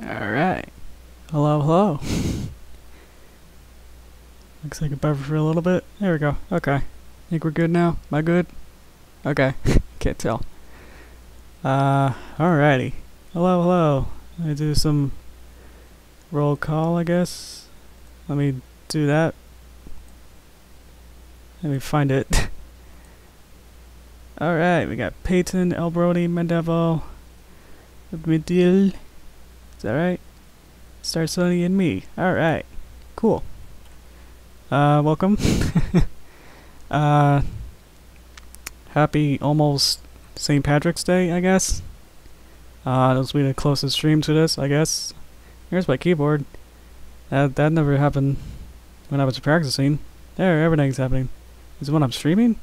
Alright. Hello, hello. Looks like a buffer for a little bit. There we go. Okay. Think we're good now? Am I good? Okay. Can't tell. Alrighty. Hello, hello. I do some roll call, I guess. Let me do that. Let me find it. Alright, we got Peyton, Elbrody, Mendevo, Midil. Is that right? Star Sunny and me. Alright. Cool. Welcome. Happy almost St. Patrick's Day, I guess. This will be the closest stream to this, I guess. Here's my keyboard. That never happened when I was practicing. There, everything's happening. Is it when I'm streaming?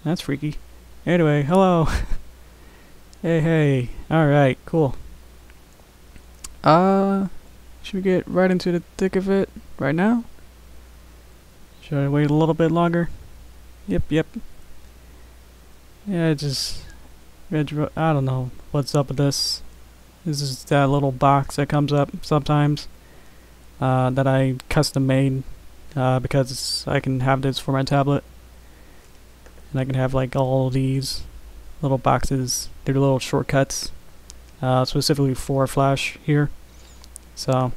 That's freaky. Anyway, hello. Hey. Alright, cool. Should we get right into the thick of it right now? Should I wait a little bit longer? Yep. Yeah, I don't know what's up with this. This is that little box that comes up sometimes that I custom made because I can have this for my tablet. And I can have like all these little boxes. They're little shortcuts specifically for Flash here. So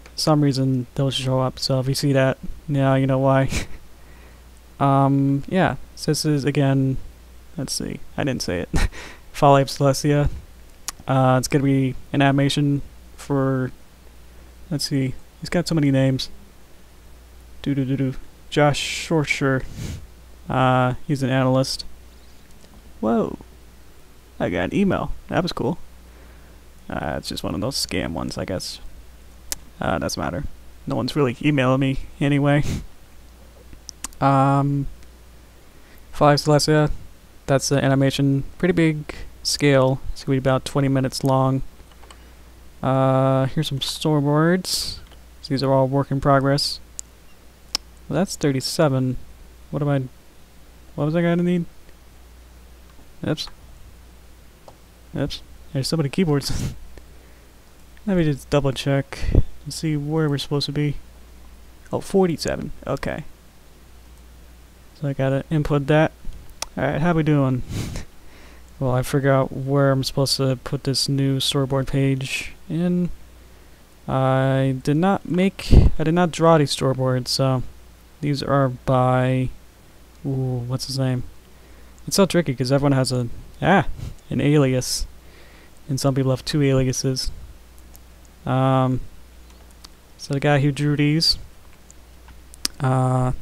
for some reason they'll show up. So if you see that, yeah, you know why. Yeah, so this is again, let's see, I didn't say it. Folly of Celestia. It's gonna be an animation for, let's see, he's got so many names. Josh Shortsher. He's an analyst. Whoa. I got an email. That was cool. It's just one of those scam ones, I guess. Doesn't matter. No one's really emailing me anyway. Folly of Celestia. That's the animation. Pretty big scale. It's gonna be about 20 minutes long. Here's some storyboards. So these are all work in progress. Well, that's 37. What was I gonna need? Oops. There's so many keyboards. Let me just double check and see where we're supposed to be. Oh, 47. Okay. So I gotta input that. Alright, how we doing? Well, I figured out where I'm supposed to put this new storyboard page in. I did not draw these storyboards, so these are by, ooh, what's his name? It's so tricky because everyone has an alias, and some people have two aliases. So the guy who drew these, I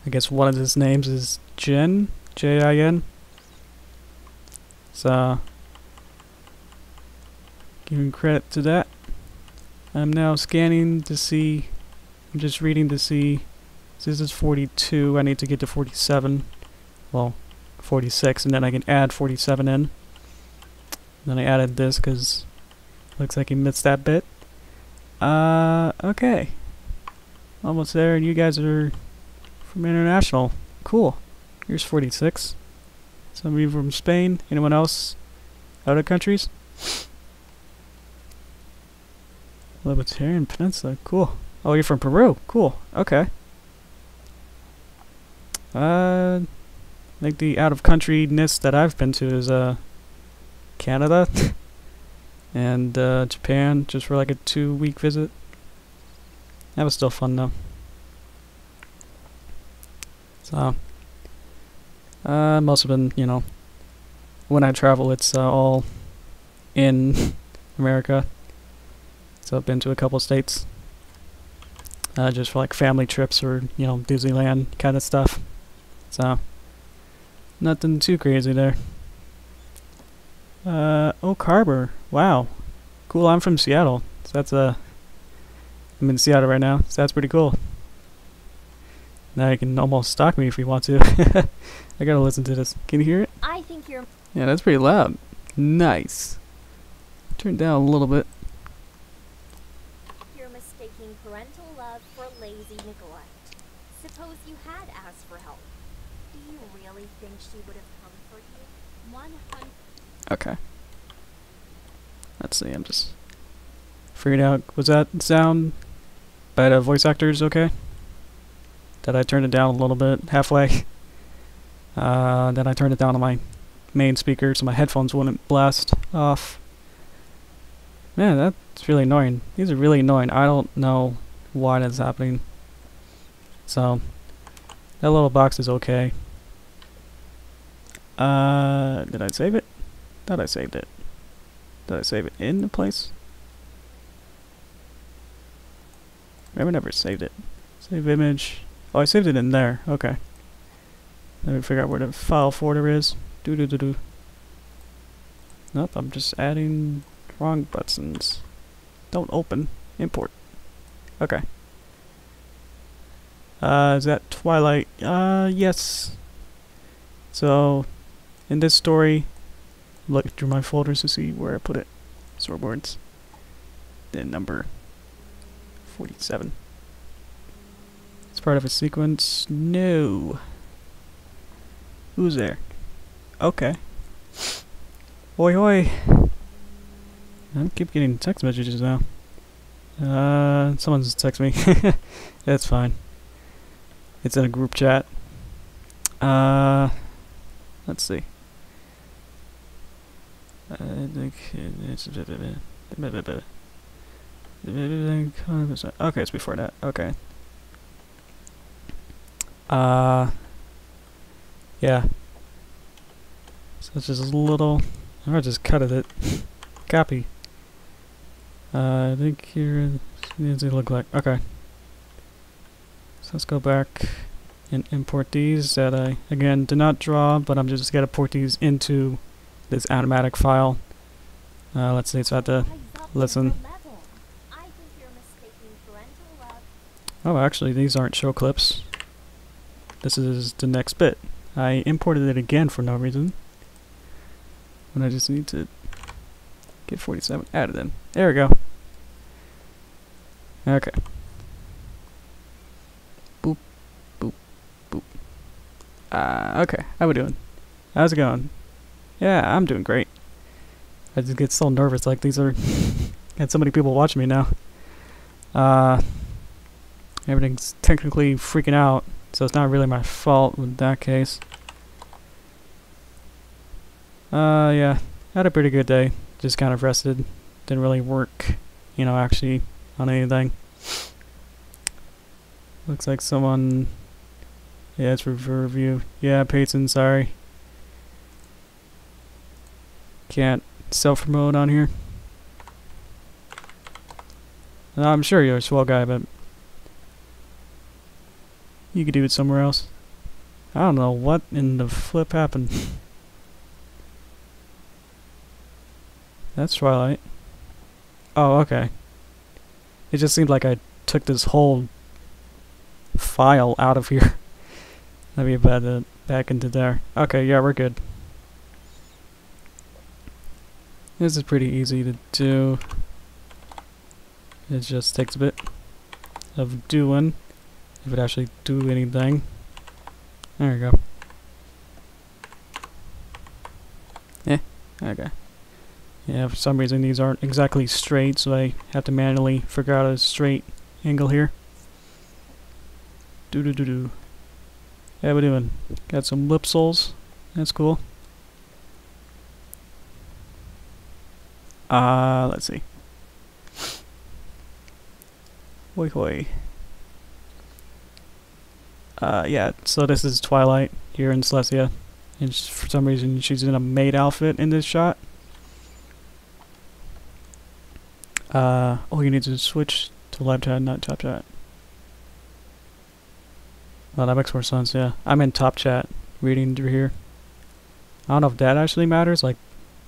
guess one of his names is Jin, J-I-N. So giving credit to that. I'm now scanning to see. I'm just reading to see. So this is 42. I need to get to 47. Well, 46, and then I can add 47 in. And then I added this because looks like he missed that bit. Okay. Almost there, and you guys are from international. Cool. Here's 46. Some of you from Spain. Anyone else? Other countries? Libertarian Peninsula. Cool. Oh, you're from Peru. Cool. Okay. Like the out-of-country-ness that I've been to is Canada and Japan, just for like a 2-week visit. That was still fun though. So most of them, you know, when I travel, it's all in America. So I've been to a couple states, just for like family trips or, you know, Disneyland kind of stuff. So nothing too crazy there. Oak Harbor. Wow. Cool, I'm from Seattle. So that's I'm in Seattle right now, so that's pretty cool. Now you can almost stalk me if you want to. I gotta listen to this. Can you hear it? I think you're... Yeah, that's pretty loud. Nice. Turn down a little bit. You're mistaking parental love for lazy neglect. Suppose you had asked for help. Do you really think she would have come for you? 100... Okay. Let's see, I'm just Figured out, was that sound by the voice actors okay? Did I turn it down a little bit, halfway? Then I turned it down on my main speaker so my headphones wouldn't blast off. Man, that's really annoying. These are really annoying. I don't know why that's happening. So, that little box is okay. Did I save it? Thought I saved it. Did I save it in the place? I never saved it. Save image. Oh, I saved it in there. Okay. Let me figure out where the file folder is. Nope, I'm just adding wrong buttons. Don't open. Import. Okay. Is that Twilight? Yes. So, in this story, look through my folders to see where I put it. Storyboards. Then number 47. It's part of a sequence. No. Who's there? Okay. Hoi hoi. I keep getting text messages now. Someone's texting me. That's fine. It's in a group chat. Let's see. Okay, it's before that. Okay. Yeah. So it's just a little. I just cut it. Copy. I think here needs to look like. Okay. So let's go back and import these that I again did not draw, but I'm just gonna port these into this Animatic file. Let's see, it's about to listen. Oh, actually, these aren't show clips. This is the next bit. I imported it again for no reason. And I just need to get 47 added in. There we go. Okay. Boop, boop, boop. Okay, how we doing? How's it going? Yeah, I'm doing great. I just get so nervous, like these are got so many people watching me now. Everything's technically freaking out, so it's not really my fault in that case. Yeah, had a pretty good day. Just kind of rested. Didn't really work, you know, actually on anything. Looks like someone. Yeah, it's for review. Yeah, Payton, sorry. Can't self-promote on here. I'm sure you're a swell guy, but you could do it somewhere else. I don't know what in the flip happened. That's Twilight. Oh, okay. It just seemed like I took this whole file out of here. Let me add it back into there. Okay, yeah, we're good. This is pretty easy to do. It just takes a bit of doing. If it actually do anything. There we go. Yeah, okay. Yeah, for some reason these aren't exactly straight, so I have to manually figure out a straight angle here. Doo-doo-doo-doo. How we doing? Got some lip soles. That's cool. Let's see. Hoi hoi. Yeah, so this is Twilight here in Celestia. And for some reason she's in a maid outfit in this shot. Oh, you need to switch to live chat, not top chat. Well, that makes more sense, yeah. I'm in top chat, reading through here. I don't know if that actually matters, like,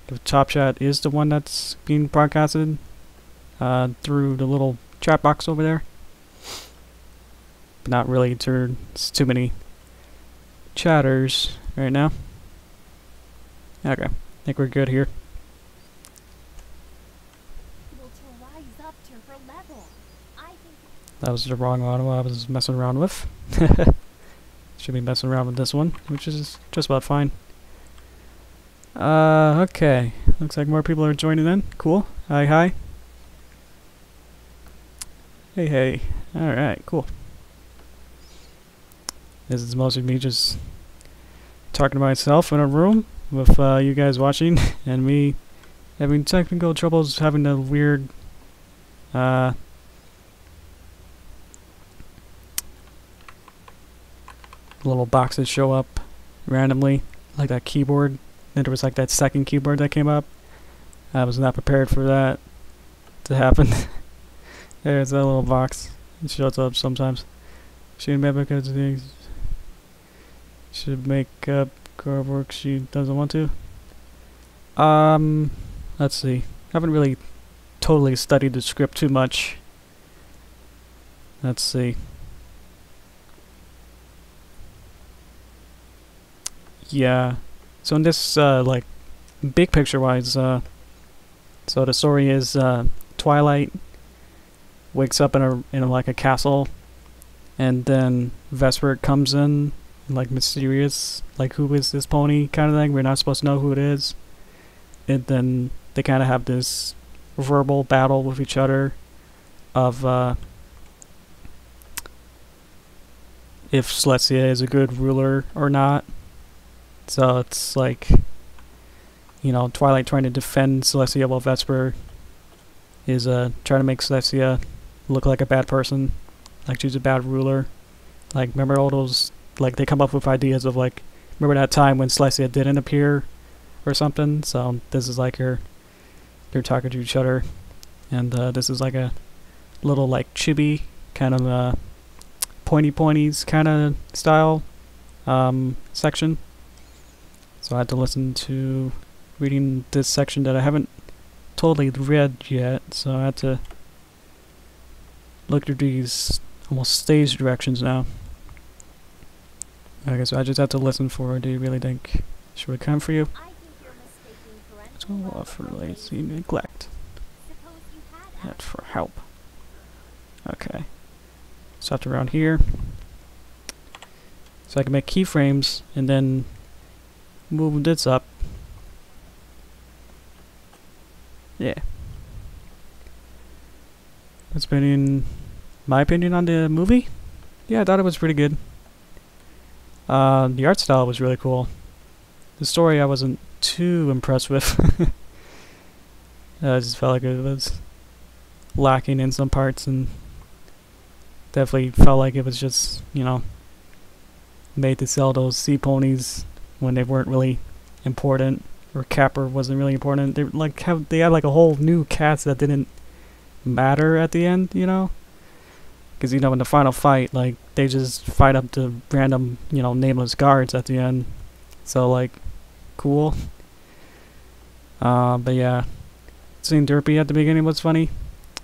if top chat is the one that's being broadcasted through the little chat box over there. But not really, it's too many chatters right now. Okay, I think we're good here. That was the wrong one I was messing around with. Should be messing around with this one, which is just about fine. Okay. Looks like more people are joining in. Cool. Hi, hi. Hey, hey. Alright, cool. This is mostly me just talking to myself in a room with you guys watching and me having technical troubles, having a weird little boxes show up randomly, like that keyboard. Then there was like that second keyboard that came up. I was not prepared for that to happen. There's that little box. It shows up sometimes. Should make up car work she doesn't want to. Let's see. I haven't really totally studied the script too much. Let's see. Yeah. So in this, like, big picture-wise, so the story is, Twilight wakes up in like a castle, and then Vesper comes in, like mysterious, like who is this pony kind of thing. We're not supposed to know who it is, and then they kind of have this verbal battle with each other of if Celestia is a good ruler or not. So it's like, you know, Twilight trying to defend Celestia while Vesper is trying to make Celestia look like a bad person, like she's a bad ruler. Like, remember all those, like, they come up with ideas of, like, remember that time when Celestia didn't appear or something? So this is like they're talking to each other, and this is like a little, like, chibi kind of pointies kind of style section. So I had to listen to reading this section that I haven't totally read yet, so I had to look through these almost stage directions now. Okay, so I just have to listen for it. Do you really think she would come for you? Let's go off for lazy neglect. That's for help. Okay. So after around here. So I can make keyframes and then move this up. Yeah. That's been in my opinion on the movie. Yeah, I thought it was pretty good. The art style was really cool. The story I wasn't too impressed with. I just felt like it was lacking in some parts, and definitely felt like it was just, you know, made to sell those sea ponies when they weren't really important, or Capper wasn't really important. They like they had like a whole new cast that didn't matter at the end, you know, because, you know, in the final fight, like, they just fight up to random, you know, nameless guards at the end. So, like, cool. But yeah, seeing Derpy at the beginning was funny.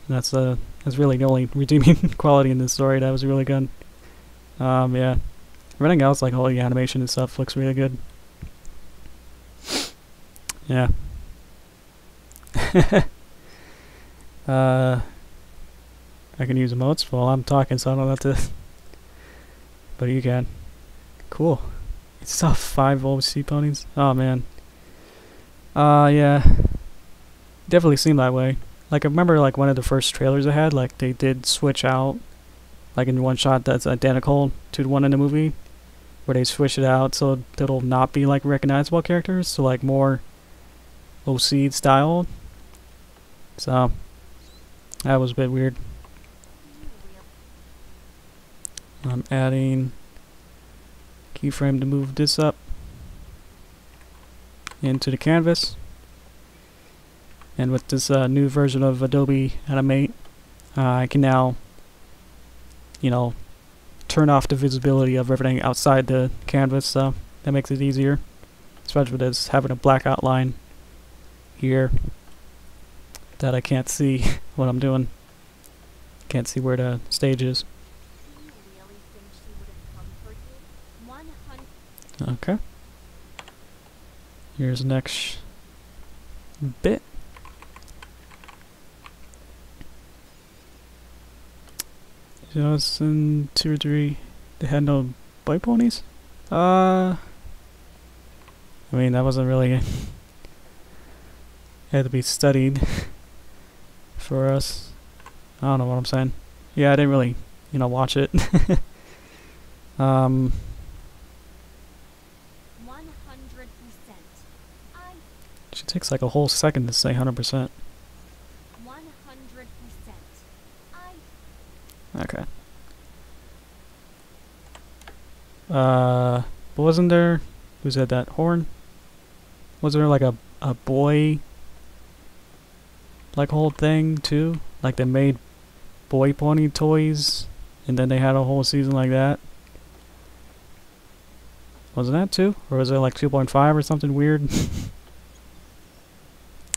That's really the only redeeming quality in this story. That was really good. Yeah, everything else, like all the animation and stuff, looks really good. Yeah. I can use emotes while I'm talking, so I don't have to. But you can. Cool. It's still 5 old sea ponies. Oh man. Yeah. Definitely seemed that way. Like, I remember, like, one of the first trailers I had, like, they did switch out, like, in one shot that's identical to the one in the movie, where they switch it out so it'll not be, like, recognizable characters, so, like, more OC style. So that was a bit weird. I'm adding keyframe to move this up into the canvas. And with this new version of Adobe Animate, I can now, you know, turn off the visibility of everything outside the canvas, so that makes it easier. Especially with this having a black outline here that I can't see what I'm doing. Can't see where the stage is. Okay. Here's the next bit. Just in 2 or 3, they had no bike ponies? I mean, that wasn't really had to be studied for us. I don't know what I'm saying. Yeah, I didn't really, watch it. 100%. She takes like a whole second to say 100%. 100%. Okay. But wasn't there, who said that, horn? Was there like a boy, like whole thing too? Like they made boy pony toys, and then they had a whole season like that? Wasn't that 2? Or was it like 2.5 or something weird?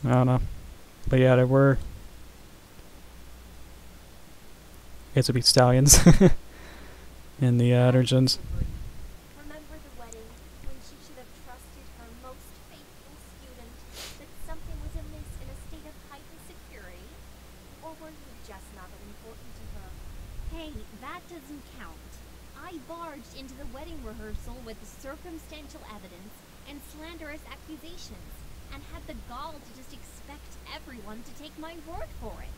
I don't know. But yeah, there were, I guess it'd be stallions in the urchins. Remember the wedding when she should have trusted her most faithful student that something was amiss in a state of heightened security? Or were you just not important to her? Hey, that doesn't count. I barged into the wedding rehearsal with circumstantial evidence and slanderous accusations, and had the gall to just expect everyone to take my word for it.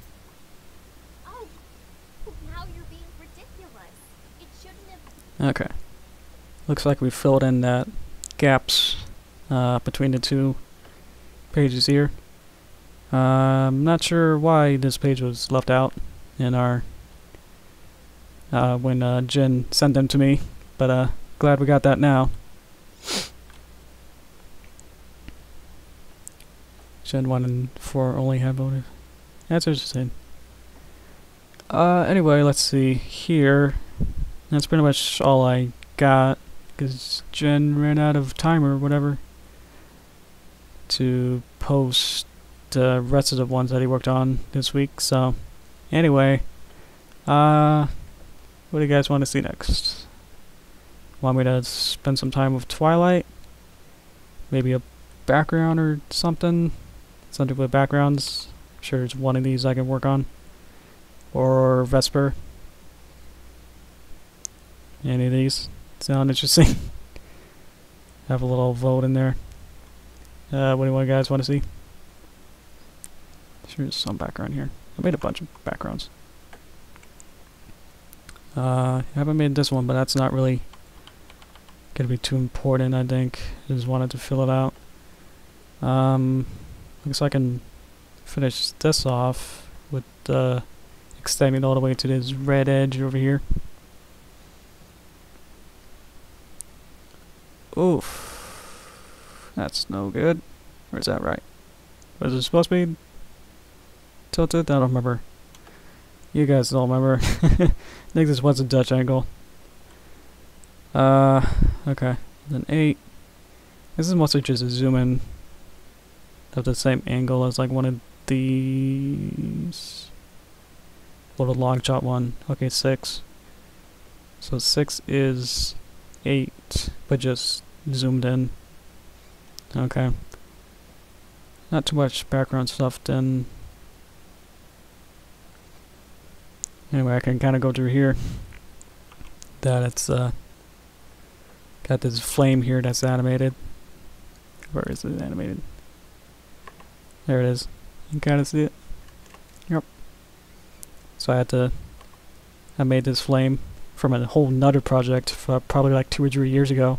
Oh, now you're being ridiculous. It shouldn't have... Okay. Looks like we filled in that gaps between the 2 pages here. I'm not sure why this page was left out in our when Jen sent them to me, but glad we got that now. Gen 1 and 4 only have voted. That's interesting. Anyway, let's see here. That's pretty much all I got, because Jen ran out of time or whatever to post the rest of the ones that he worked on this week. So, anyway, what do you guys want to see next? Want me to spend some time with Twilight? Maybe a background or something? Something with backgrounds. I'm sure there's one of these I can work on. Or Vesper. Any of these sound interesting? Have a little vote in there. What do you guys want to see? Sure, there's some background here. I made a bunch of backgrounds. I haven't made this one, but that's not really gonna be too important, I think. I just wanted to fill it out. Looks like I can finish this off with extending all the way to this red edge over here. Oof. That's no good. Or is that right? Was it supposed to be tilted? I don't remember. You guys don't remember. I think this was a Dutch angle. Okay. Then 8. This is mostly just a zoom in of the same angle as like one of these. Or the long shot one. Okay, 6. So 6 is 8, but just zoomed in. Okay. Not too much background stuff then. Anyway, I can kind of go through here. That it's got this flame here that's animated. Where is it animated? There it is. You can kind of see it. Yep. So I made this flame from a whole nuther project for probably like 2 or 3 years ago.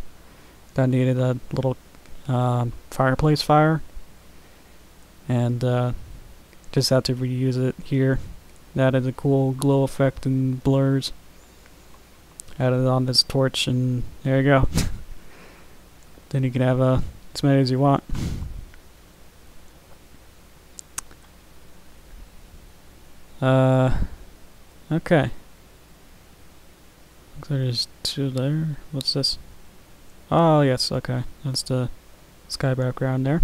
That needed a little fireplace fire. And just had to reuse it here. That is a cool glow effect and blurs. Added it on this torch and there you go. Then you can have as many as you want. Okay. Looks like there's 2 there. What's this? Oh yes, okay. That's the sky background there.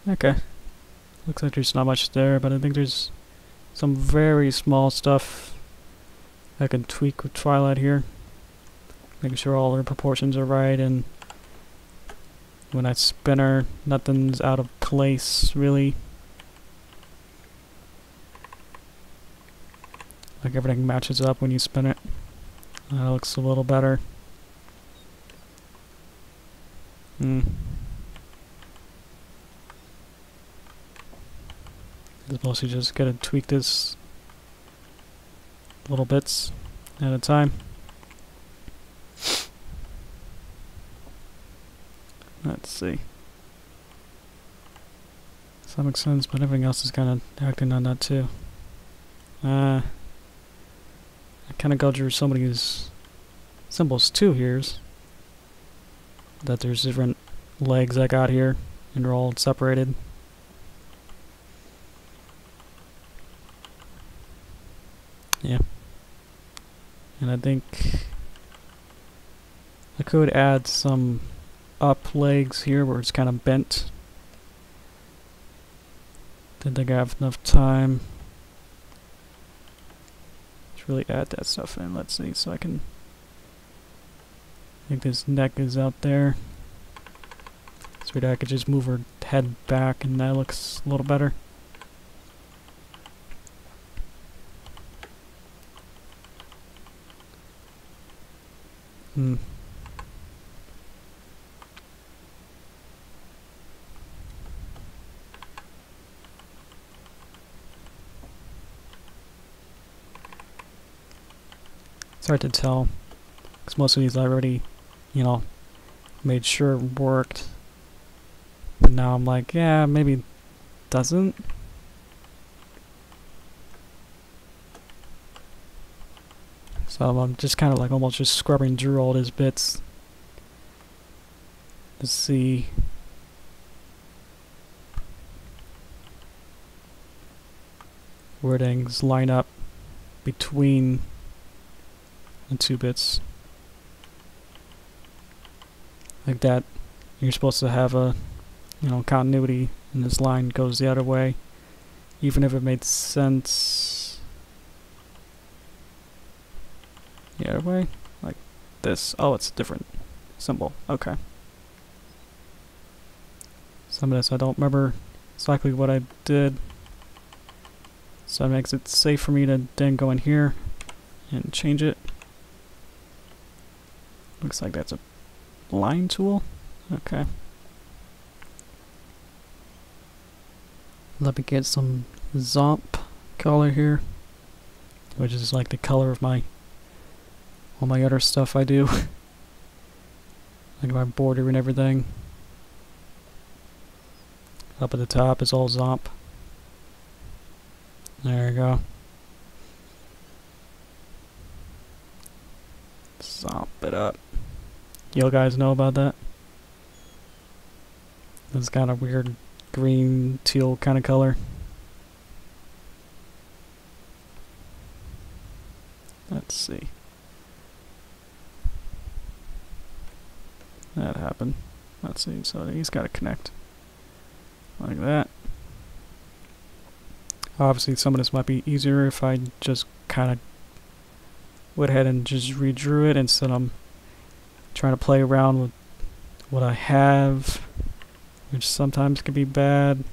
Okay. Looks like there's not much there, but I think there's some very small stuff I can tweak with Twilight here. Making sure all her proportions are right, and when I spin her, nothing's out of place, really. Like everything matches up when you spin it. That looks a little better. It's mostly just gotta tweak this little bits at a time. Let's see. Does that make sense? But everything else is kind of acting on that too. I kind of go through some of these symbols too here. That there's different legs I got here, and they're all separated. Yeah. And I think I could add some up legs here where it's kind of bent. Didn't think I have enough time to really add that stuff in. Let's see, so I can... I think this neck is out there. So I could just move her head back and that looks a little better. It's hard to tell, because most of these I already, you know, made sure worked. But now I'm like, yeah, maybe it doesn't. So I'm just kind of like almost just scrubbing through all these bits to see where things line up between the two bits. Like that, you're supposed to have a, you know, continuity, and this line goes the other way, even if it made sense the other way, like this. Oh, it's a different symbol. Okay. Some of this I don't remember exactly what I did, so it makes it safe for me to then go in here and change it. Looks like that's a line tool. Okay. Let me get some Zomp color here, which is like the color of my all my other stuff I do. Like my border and everything. Up at the top is all Zomp. There we go. Zomp it up. You guys know about that? This kind of weird green teal kind of color. Let's see. That happened. Let's see. So he's got to connect like that. Obviously, some of this might be easier if I just kind of went ahead and just redrew it instead of trying to play around with what I have, which sometimes can be bad.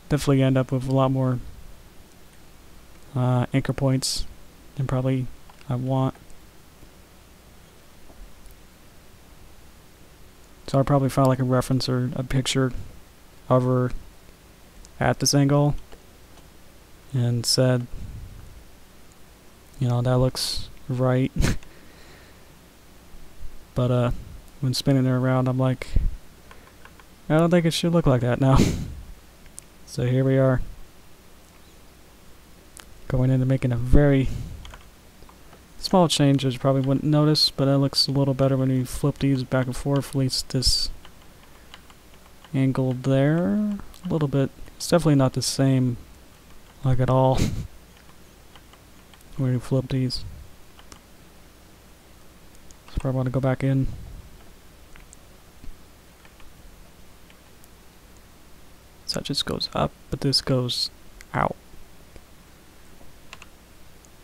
Definitely end up with a lot more anchor points than probably I want. So I'll probably find like a reference or a picture of her at this angle and said, you know, that looks right. But when spinning it around, I'm like, I don't think it should look like that now. So here we are, going into making a very small change that you probably wouldn't notice, but it looks a little better when you flip these back and forth. At least this angle there, a little bit. It's definitely not the same, like at all, when you flip these. So probably want to go back in. So that just goes up, but this goes out.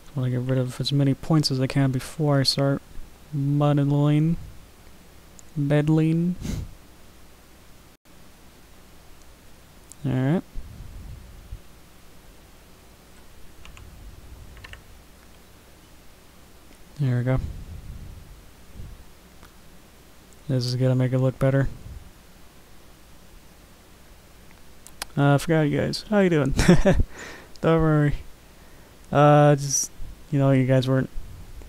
I want to get rid of as many points as I can before I start meddling. Alright. There we go. This is gonna make it look better. I forgot you guys. How you doing? Don't worry. Just, you guys weren't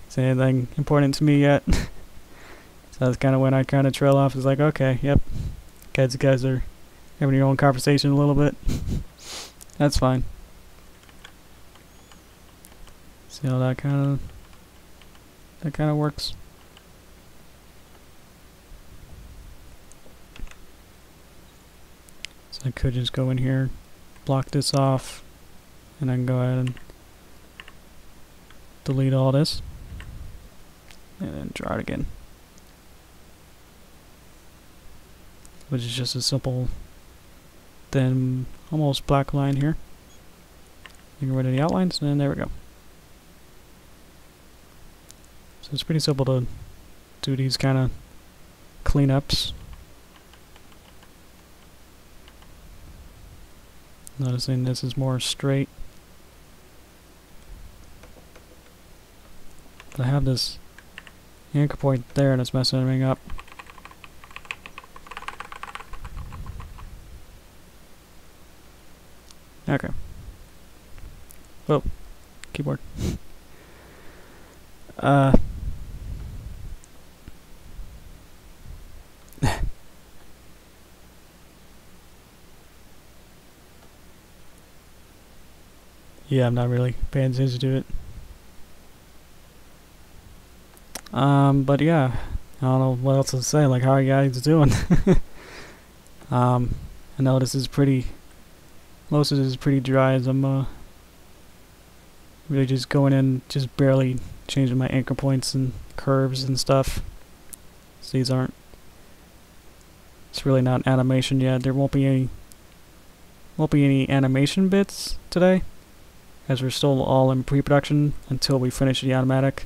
saying anything important to me yet. So that's kind of when I kind of trail off. It's like, okay, yep. You guys are having your own conversation a little bit. That's fine. See how that kind of works. So I could just go in here, block this off, and then go ahead and delete all this, and then draw it again. Which is just a simple, thin, almost black line here. Get rid of the outlines, and there we go. So it's pretty simple to do these kind of cleanups. Noticing this is more straight. But I have this anchor point there and it's messing everything up. Okay. Well, keyboard. Yeah, I'm not really paying attention to it. But yeah, I don't know what else to say. Like, how are you guys doing? I know this is most of this is pretty dry as I'm really just going in, just barely changing my anchor points and curves and stuff. So it's really not animation yet. There won't be any animation bits today, as we're still all in pre-production until we finish the Animatic,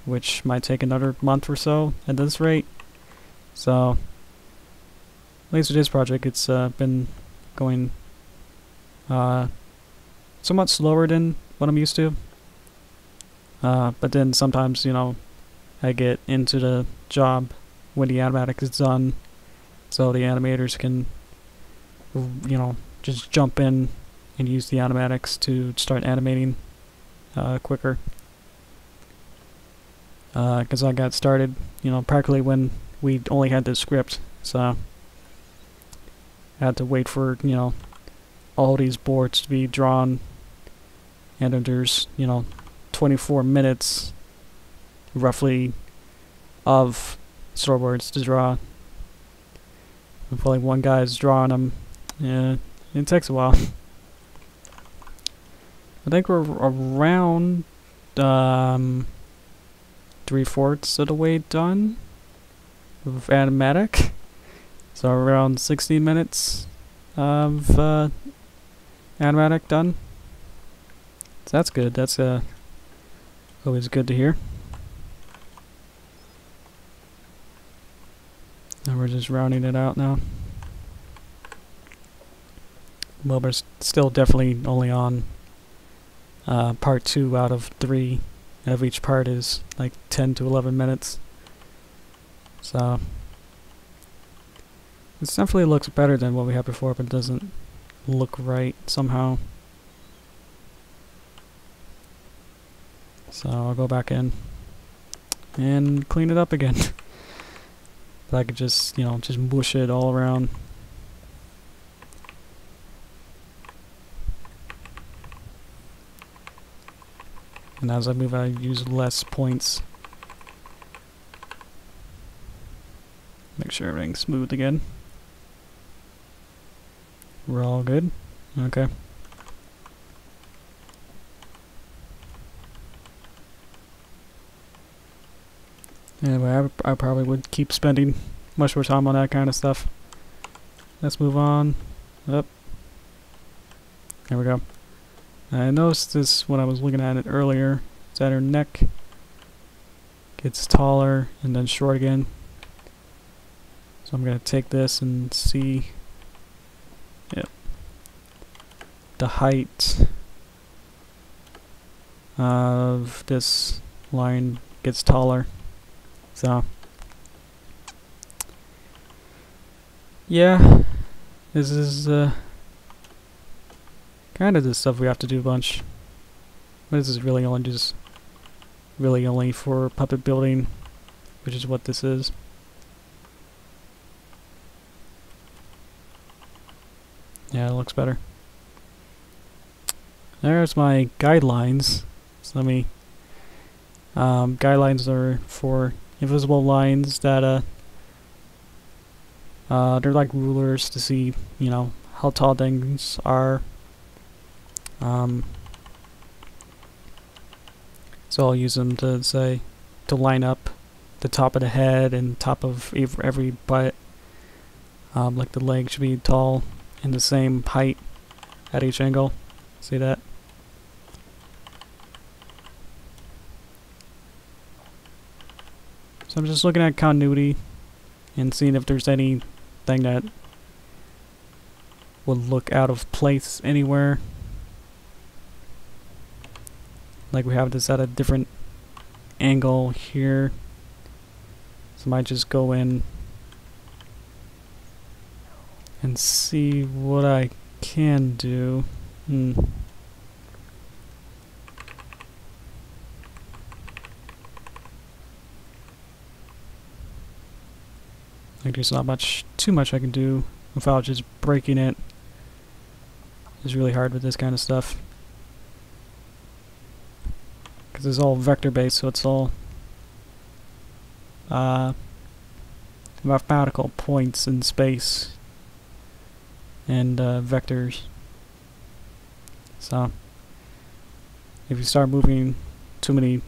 which might take another month or so at this rate. So, at least with this project, it's been going somewhat slower than what I'm used to. But then sometimes, I get into the job when the Animatic is done, so the animators can, just jump in and use the animatics to start animating quicker. Because I got started, practically when we only had the script, so I had to wait for, all these boards to be drawn, and then there's, 24 minutes, roughly, of storyboards to draw. If only one guy's drawing them, yeah, it takes a while. I think we're around 3/4 of the way done with Animatic. So around 60 minutes of Animatic done. So that's good. That's always good to hear. And we're just rounding it out now. Well, we're still definitely only on part 2 out of 3. Of each part is like 10 to 11 minutes. So this definitely looks better than what we had before, but it doesn't look right somehow. So I'll go back in and clean it up again. But I could just, just mush it all around. And as I move, I use less points. Make sure everything's smooth again. We're all good? Okay. Anyway, I probably would keep spending much more time on that kind of stuff. Let's move on. Up. There we go. I noticed this when I was looking at it earlier. Is that her neck gets taller and then short again. So I'm going to take this and see, yep, the height of this line gets taller. So yeah, this is kind of this stuff we have to do a bunch. But this is really only for puppet building, which is what this is. Yeah, it looks better. There's my guidelines. So let me... guidelines are for invisible lines that, they're like rulers to see, you know, how tall things are. So I'll use them to say, to line up the top of the head and top of every butt. Like the leg should be tall and the same height at each angle. See that? So I'm just looking at continuity and seeing if there's anything that would look out of place anywhere. Like we have this at a different angle here. So I might just go in and see what I can do. Like there's not too much I can do without just breaking it. It's really hard with this kind of stuff. Because it's all vector based, so it's all mathematical points in space and vectors. So if you start moving too many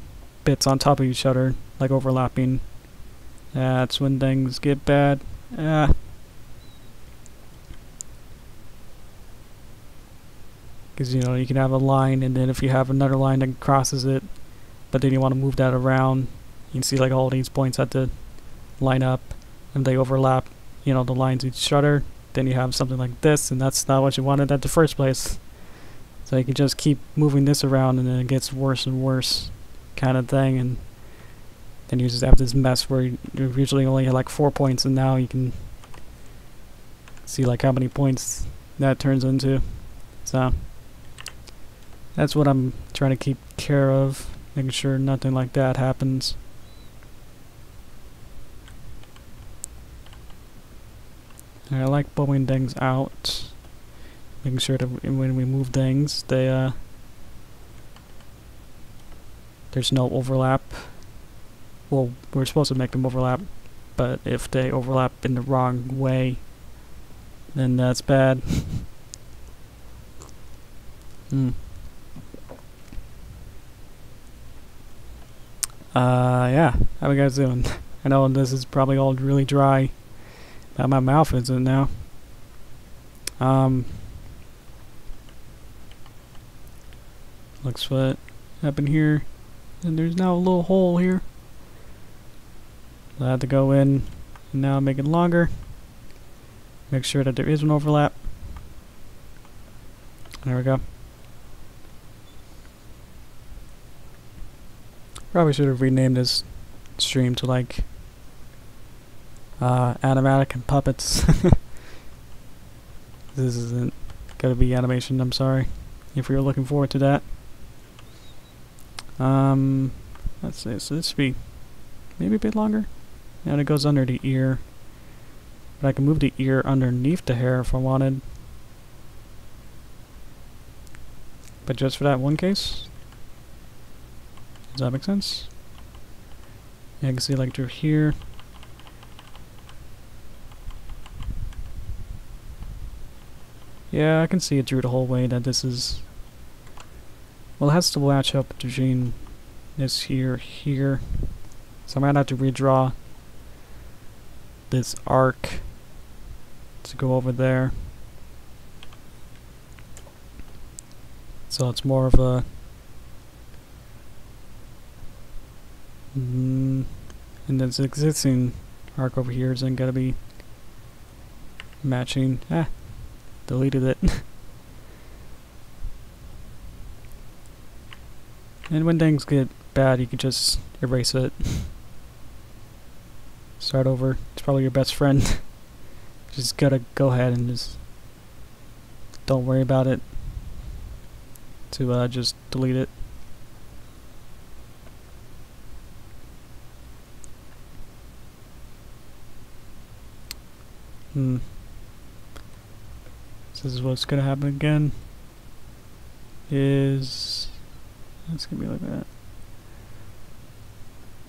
bits on top of each other, like overlapping, that's when things get bad. Because, you know, you can have a line, and then if you have another line that crosses it, but then you want to move that around, you can see like all these points have to line up, and they overlap, you know, the lines each other. Then you have something like this, and that's not what you wanted at the first place. So you can just keep moving this around, and then it gets worse and worse kind of thing, and then you just have this mess where you usually only had like 4 points, and now you can see like how many points that turns into. So that's what I'm trying to keep care of, making sure nothing like that happens. And I like bowing things out, making sure that when we move things, they there's no overlap. Well, we're supposed to make them overlap, but if they overlap in the wrong way, then that's bad. Yeah, how you guys doing? I know this is probably all really dry, but my mouth isn't now. Looks what happened here, and there's now a little hole here. I had to go in and now make it longer. Make sure that there is an overlap. There we go. Probably should have renamed this stream to like Animatic and Puppets. This isn't gonna be animation, I'm sorry. If you're looking forward to that. Let's see, so this should be maybe a bit longer. And it goes under the ear. But I can move the ear underneath the hair if I wanted. But just for that one case? Does that make sense? Yeah, I can see like through here. Yeah, I can see it through the whole way that this is... Well, it has to match up between this here. So I might have to redraw this arc to go over there. So it's more of a... and this existing arc over here isn't gonna be matching. Deleted it. And when things get bad, you can just erase it. Start over. It's probably your best friend. Just gotta go ahead and just don't worry about it. to just delete it. This is what's gonna happen again. It's gonna be like that.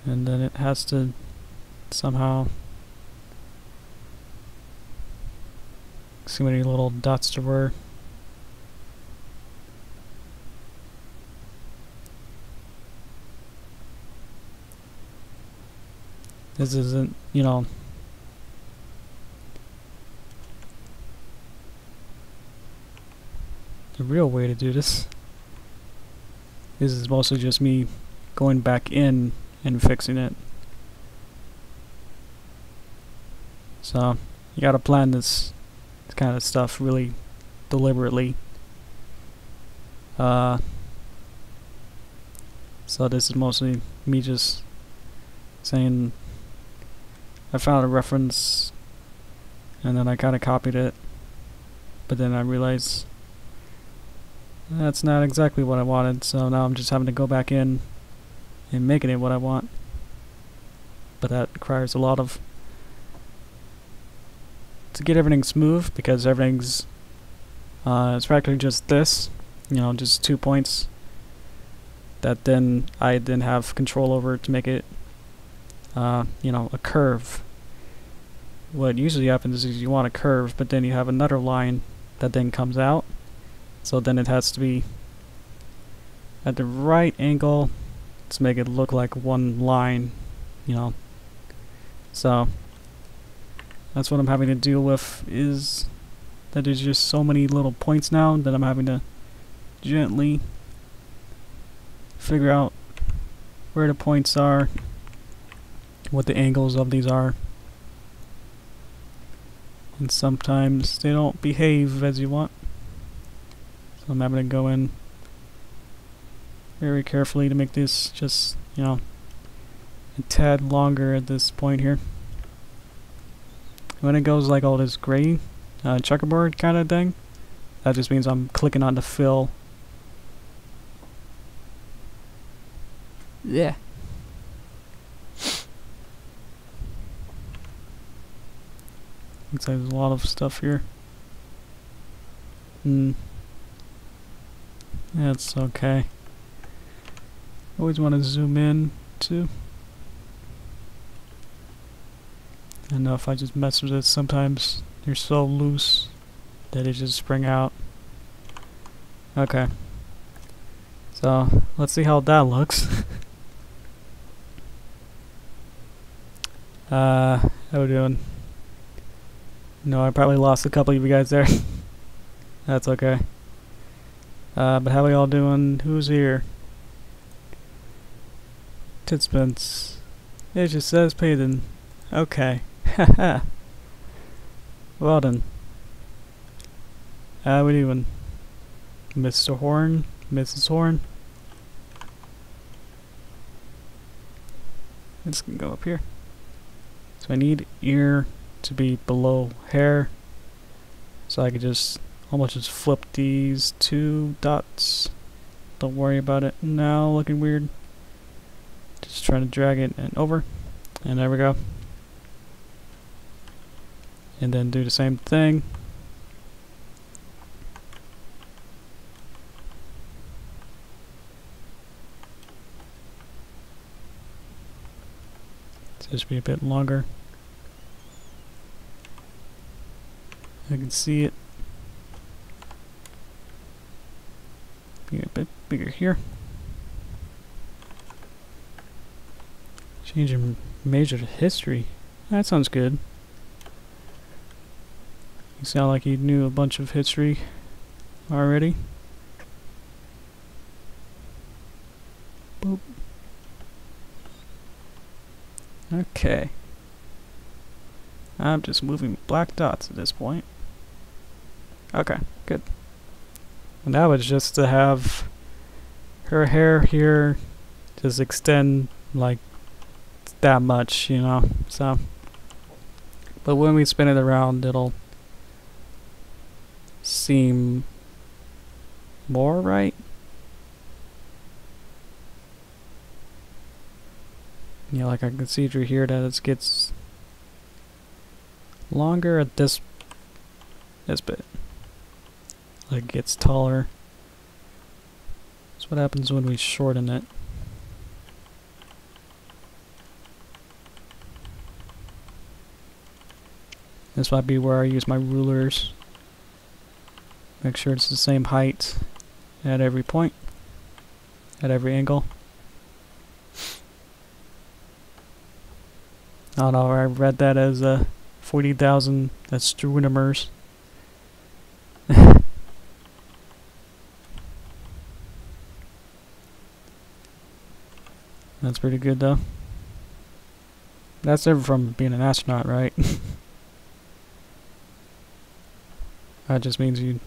And then it has to somehow see how many little dots there were. This isn't, you know, the real way to do this. This is mostly just me going back in and fixing it. So you gotta plan this kind of stuff really deliberately. So this is mostly me just saying I found a reference and then I kind of copied it, but then I realized that's not exactly what I wanted, so now I'm just having to go back in and making it what I want. But that requires a lot of to get everything smooth, because everything's it's practically just this, you know, just 2 points that then I then have control over to make it you know, a curve. What usually happens is you want a curve, but then you have another line that then comes out, so then it has to be at the right angle to make it look like one line, you know. So that's what I'm having to deal with, is that there's just so many little points now that I'm having to gently figure out where the points are, what the angles of these are, and sometimes they don't behave as you want. So I'm having to go in very carefully to make this just, you know, a tad longer at this point here. When it goes like all this gray checkerboard kind of thing, that just means I'm clicking on the fill. Yeah. Looks like there's a lot of stuff here. That's okay. Always want to zoom in too. I know if I just mess with it, sometimes they're so loose that they just spring out. Okay. So let's see how that looks. How we doing? No, I probably lost a couple of you guys there. That's okay. But how we all doing? Who's here? Participants. It just says Payton. Okay. Haha. Well done. How we doing? Mr. Horn? Mrs. Horn? This can go up here. So I need ear to be below hair, so I could just almost just flip these 2 dots. Don't worry about it now looking weird. Just trying to drag it and over, and there we go. And then do the same thing. Just be a bit longer. I can see it. Be a bit bigger here. Changing major to history. That sounds good. You sound like you knew a bunch of history already. Boop. Okay. I'm just moving black dots at this point. Okay, good. And that was just to have her hair here just extend like that much, you know. So, but when we spin it around, it'll seem more right. You know, like I can see through here that it gets longer at this bit. Like it gets taller. That's what happens when we shorten it. This might be where I use my rulers. Make sure it's the same height at every point, at every angle. I don't know, I read that as 40,000 astronomers. That's pretty good though. That's different from being an astronaut, right? That just means you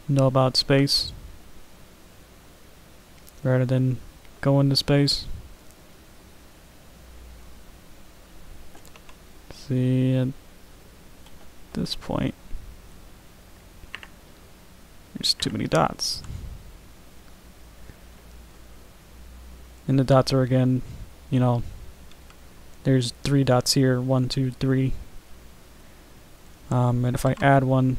know about space rather than go into space. See, at this point, there's too many dots. And the dots are again, you know, there's 3 dots here, 1, 2, 3. And if I add one,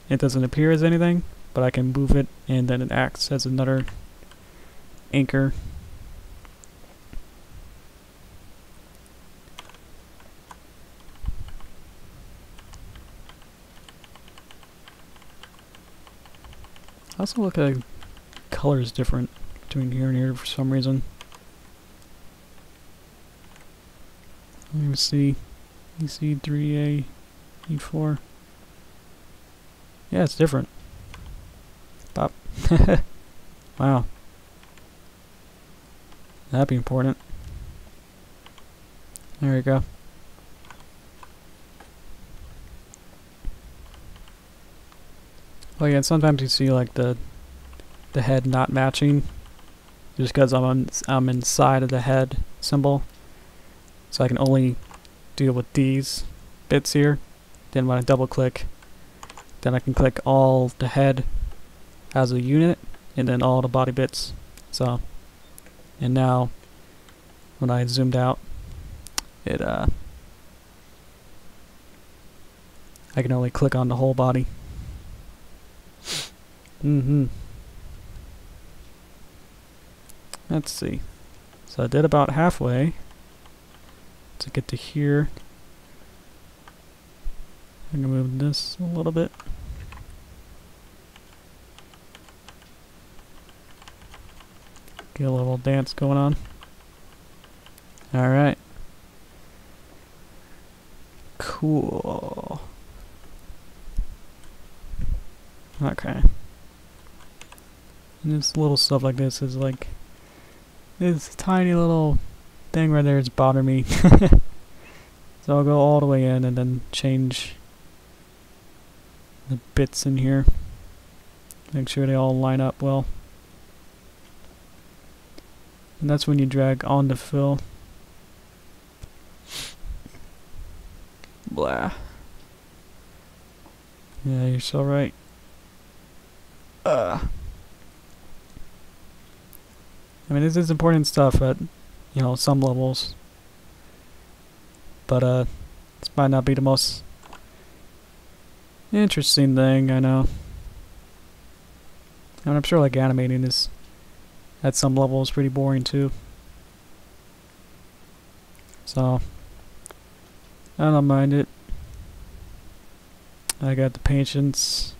it doesn't appear as anything, but I can move it and then it acts as another anchor. I also look at colors different between here and here for some reason. Let me see. EC3A, E4. Yeah, it's different. Pop. Wow. That'd be important. There you go. Well, yeah, sometimes you see like the head not matching, just because I'm inside of the head symbol, so I can only deal with these bits here. Then when I double click, then I can click all the head as a unit, and then all the body bits. So, and now when I zoomed out, it I can only click on the whole body. Let's see. So I did about halfway to get to here. I'm gonna move this a little bit. Get a little dance going on. Alright. Cool. Okay. And this little stuff like this is like this tiny little thing right there is bothering me. So I'll go all the way in and then change the bits in here. Make sure they all line up well. And that's when you drag on the fill. Blah. Yeah, you're so right. I mean, this is important stuff at, you know, some levels. But, this might not be the most interesting thing, I know. I mean, I'm sure, like, animating is, at some levels, pretty boring, too. So, I don't mind it. I got the patience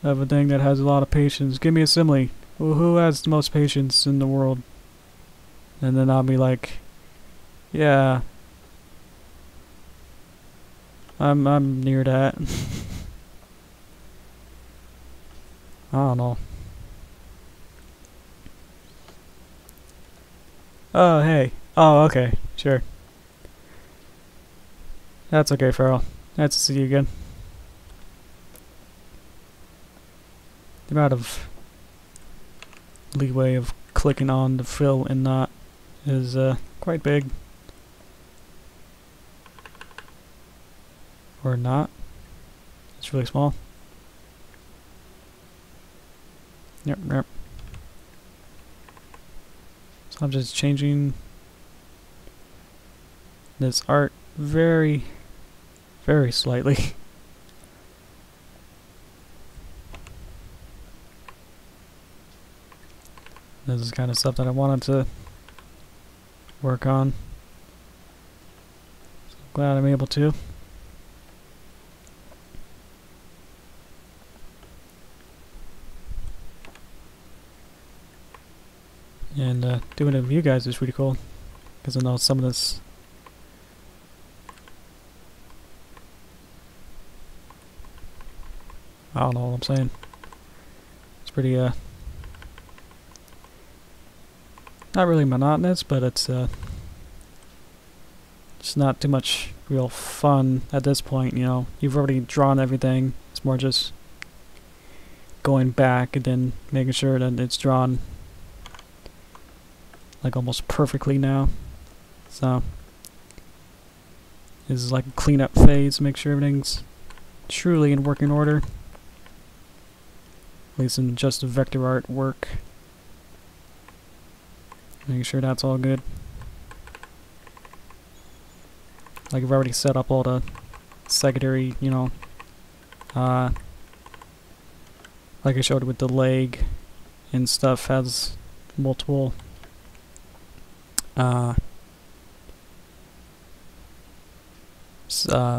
of a thing that has a lot of patience. Give me a simile. Well, who has the most patience in the world? And then I'll be like, yeah, I'm near that. I don't know. Oh, hey. Oh, okay. Sure. That's okay, Farrell. Nice to see you again. The amount of leeway of clicking on the fill and not is quite big. Or not. It's really small. Yep. So I'm just changing this art very, very slightly. This is kind of stuff that I wanted to work on. So glad I'm able to. And doing it with you guys is really cool, because I know some of this I don't know what I'm saying. It's pretty not really monotonous, but it's not too much real fun at this point, you know. You've already drawn everything. It's more just going back and then making sure that it's drawn like almost perfectly now. So this is like a cleanup phase, make sure everything's truly in working order. At least in just the vector art work. Making sure that's all good. Like I've already set up all the secondary, you know, like I showed with the leg and stuff, has multiple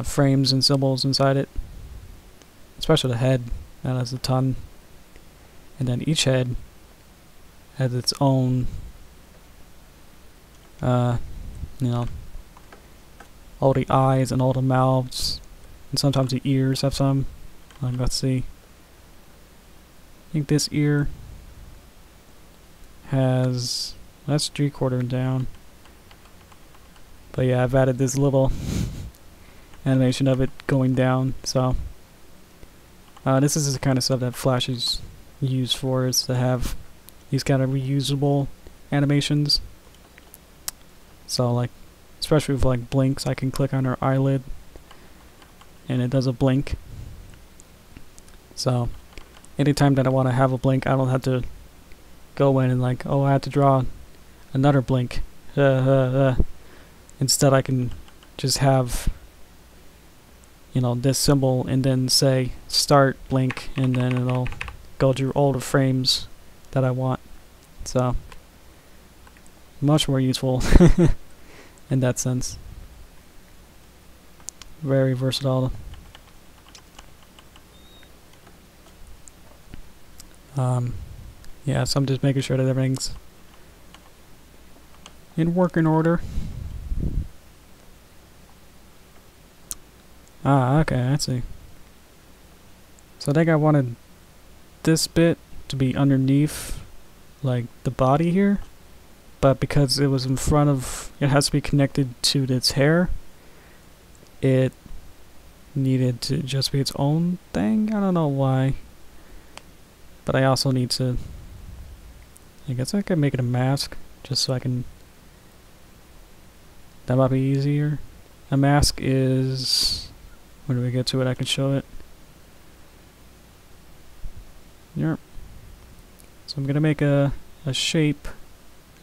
frames and symbols inside it. Especially the head, that has a ton. And then each head has its own, you know, all the eyes and all the mouths, and sometimes the ears have some. Let's see. I think this ear has, that's 3/4 down. But yeah, I've added this little animation of it going down. So this is the kind of stuff that Flash is used for, is to have these kind of reusable animations. So like, especially with like blinks, I can click on her eyelid and it does a blink. So anytime that I want to have a blink, I don't have to go in and like, oh, I have to draw another blink. Instead I can just have, you know, this symbol and then say start blink, and then it'll go through all the frames that I want. So much more useful in that sense. Very versatile. Yeah, so I'm just making sure that everything's in working order. Ah, okay, I see. So I think I wanted this bit to be underneath, like, the body here. But because it was in front of, it has to be connected to its hair, it needed to just be its own thing. I don't know why. But I also need to, I guess I could make it a mask, just so I can, that might be easier. A mask is, when we get to it I can show it. Yep. So I'm gonna make a shape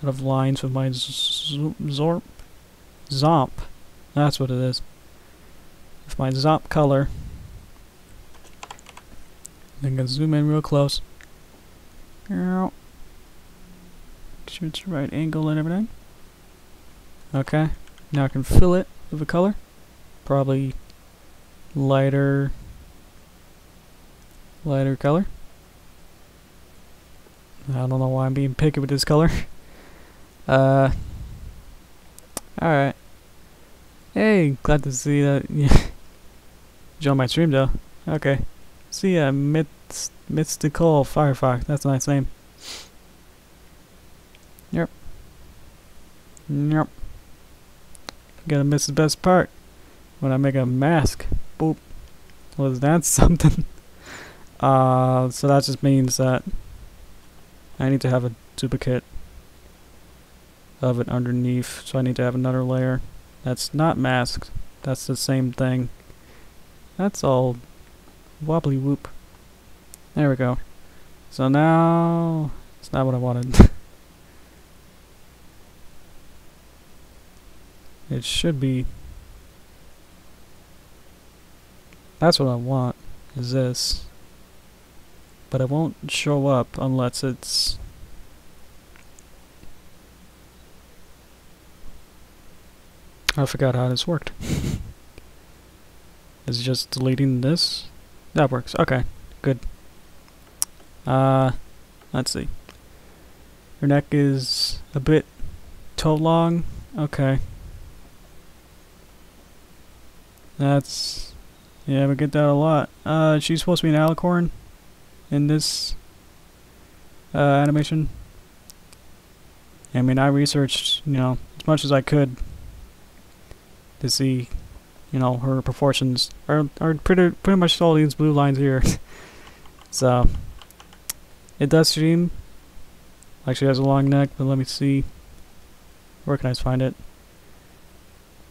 out of lines with my Zomp. That's what it is. With my Zomp color. I'm gonna zoom in real close. Make sure it's the right angle and everything. Okay. Now I can fill it with a color. Probably lighter color. I don't know why I'm being picky with this color. Alright. Hey, glad to see that. Join my stream though. Okay. See ya, Mystical Firefox. That's a nice name. Yep. Gotta miss the best part. When I make a mask. Boop. Was that something? So that just means that I need to have a duplicate of it underneath, so I need to have another layer that's not masked. That's the same thing. That's all wobbly whoop. There we go. So now it's not what I wanted. it should be. That's what I want, is this. But it won't show up unless it's... I forgot how this worked. Is it just deleting this? That works. Okay, good. Let's see. Your neck is a bit toe long. Okay. That's... yeah, we get that a lot. She's supposed to be an alicorn in this animation. I mean, I researched, you know, as much as I could to see, you know, her proportions are pretty much all these blue lines here. So it does seem like she has a long neck, but let me see. Where can I find it?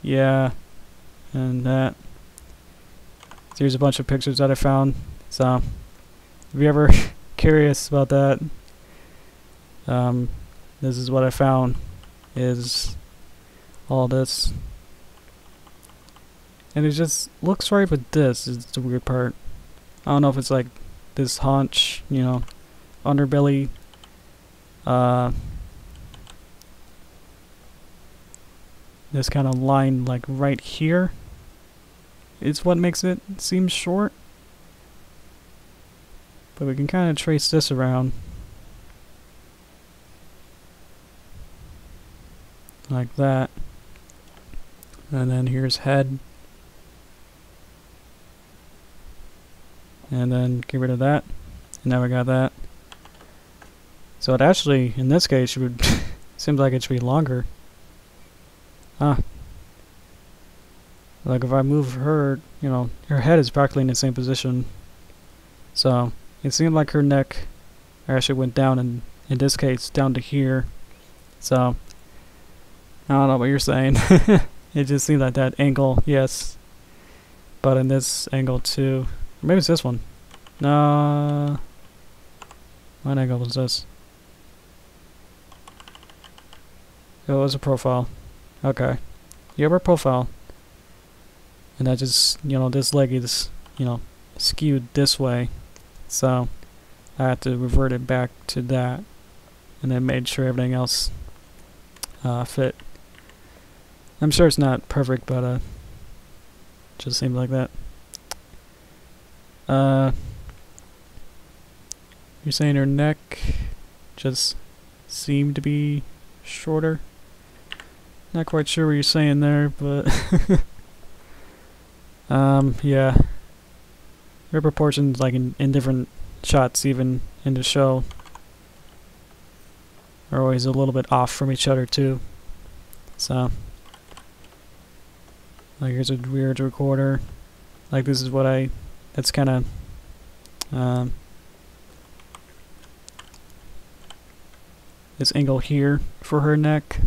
Yeah, and that. So here's a bunch of pictures that I found. So if you're ever curious about that, this is what I found, is all this. And it just looks right, but this is the weird part. I don't know if it's like this haunch, you know, underbelly, this kind of line like right here is what makes it seem short. But we can kind of trace this around like that. And then here's head. And then get rid of that. And now we got that. So it actually, in this case, would seems like it should be longer. Huh. Like if I move her, you know, her head is practically in the same position. So it seemed like her neck actually went down, in this case, down to here. So I don't know what you're saying. It just seemed like that angle, yes. But in this angle too. Maybe it's this one. No. What angle was this? It was a profile. Okay. You have a profile. And that just, you know, this leg is, you know, skewed this way. So I had to revert it back to that. And then made sure everything else fit. I'm sure it's not perfect, but just seems like that. You're saying her neck just seemed to be shorter? Not quite sure what you're saying there, but yeah. Her proportions, like in different shots, even in the show, are always a little bit off from each other too. So, like here's a weird recorder. Like this is what that's kind of this angle here for her neck.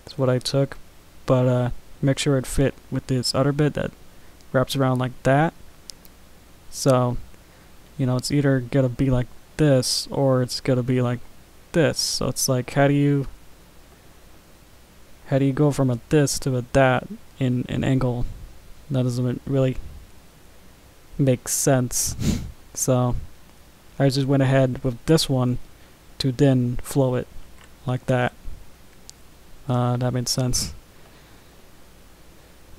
That's what I took, but make sure it fit with this other bit that wraps around like that. So, you know, it's either gonna be like this or it's gonna be like this. So it's like, how do you go from a this to a that in an angle that doesn't really make sense? So I just went ahead with this one to then flow it like that. That made sense.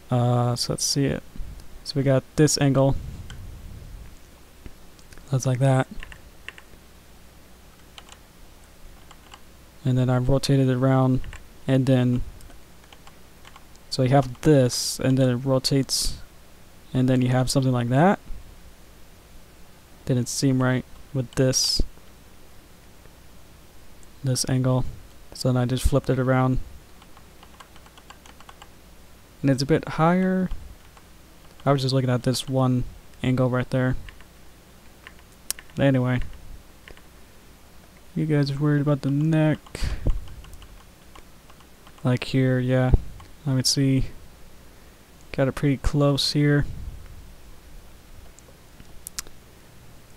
So let's see it. So we got this angle. That's like that. And then I rotated it around, and then so you have this, and then it rotates, and then you have something like that. Didn't seem right with this angle, so then I just flipped it around, and it's a bit higher. I was just looking at this one angle right there. But anyway, you guys are worried about the neck. Like here, yeah. Let me see. Got it pretty close here.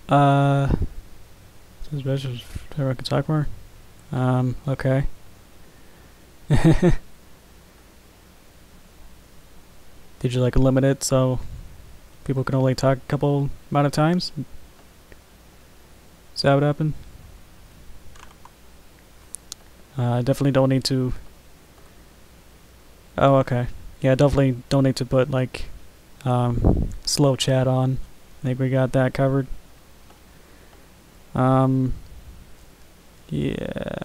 This is I can talk more. Okay. Did you like limit it so people can only talk a couple amount of times? Is that what happened? I definitely don't need to... Oh, okay. Yeah, I definitely don't need to put, like, slow chat on. I think we got that covered. Yeah,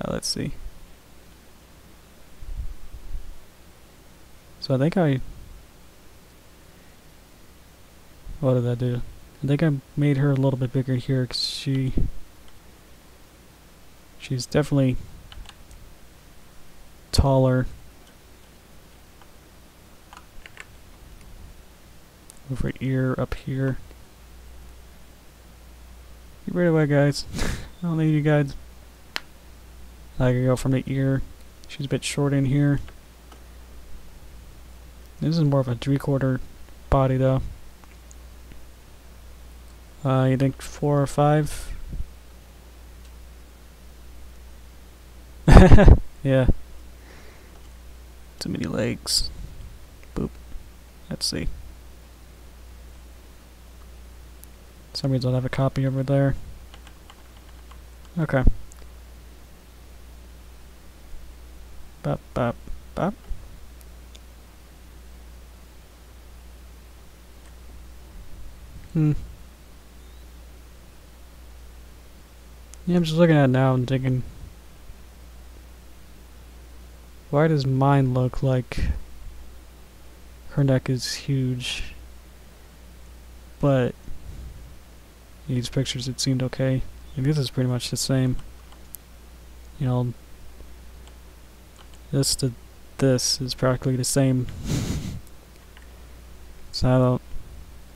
let's see. So I think what did I do? I think I made her a little bit bigger here because she's definitely taller. Move her ear up here. Get rid of it, guys. I don't need you guys. I can go from the ear. She's a bit short in here. This is more of a 3/4 body, though. You think 4 or 5? Yeah. Too many legs. Boop. Let's see. For some reason I have a copy over there. Okay. Bop, bop, bop. Yeah, I'm just looking at it now and thinking, why does mine look like her neck is huge, but these pictures it seemed okay. And this is pretty much the same. You know, this to this is practically the same. So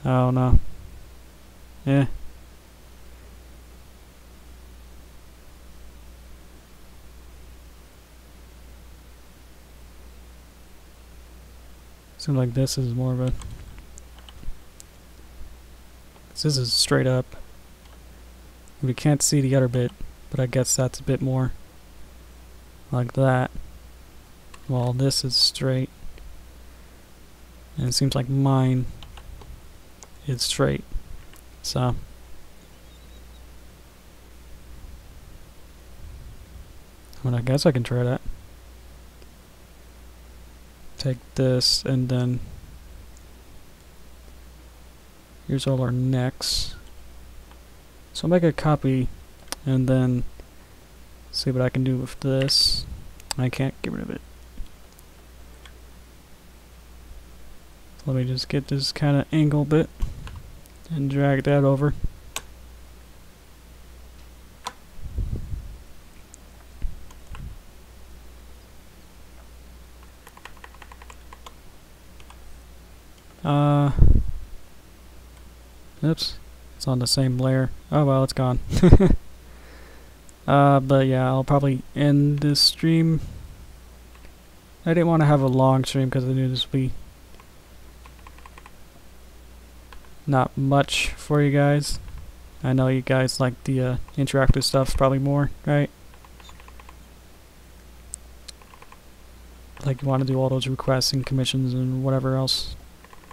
I don't know. Yeah. Seems like this is more of a... This is straight up. We can't see the other bit, but I guess that's a bit more like that. While this is straight. And it seems like mine is straight. So... I mean, I guess I can try that. Take this and then here's all our necks. So I'll make a copy and then see what I can do with this. I can't get rid of it. Let me just get this kind of angle bit and drag that over. Oops, it's on the same layer. Oh well, it's gone. But yeah, I'll probably end this stream. I didn't want to have a long stream because I knew this would be not much for you guys. I know you guys like the interactive stuff probably more, right? Like you want to do all those requests and commissions and whatever else.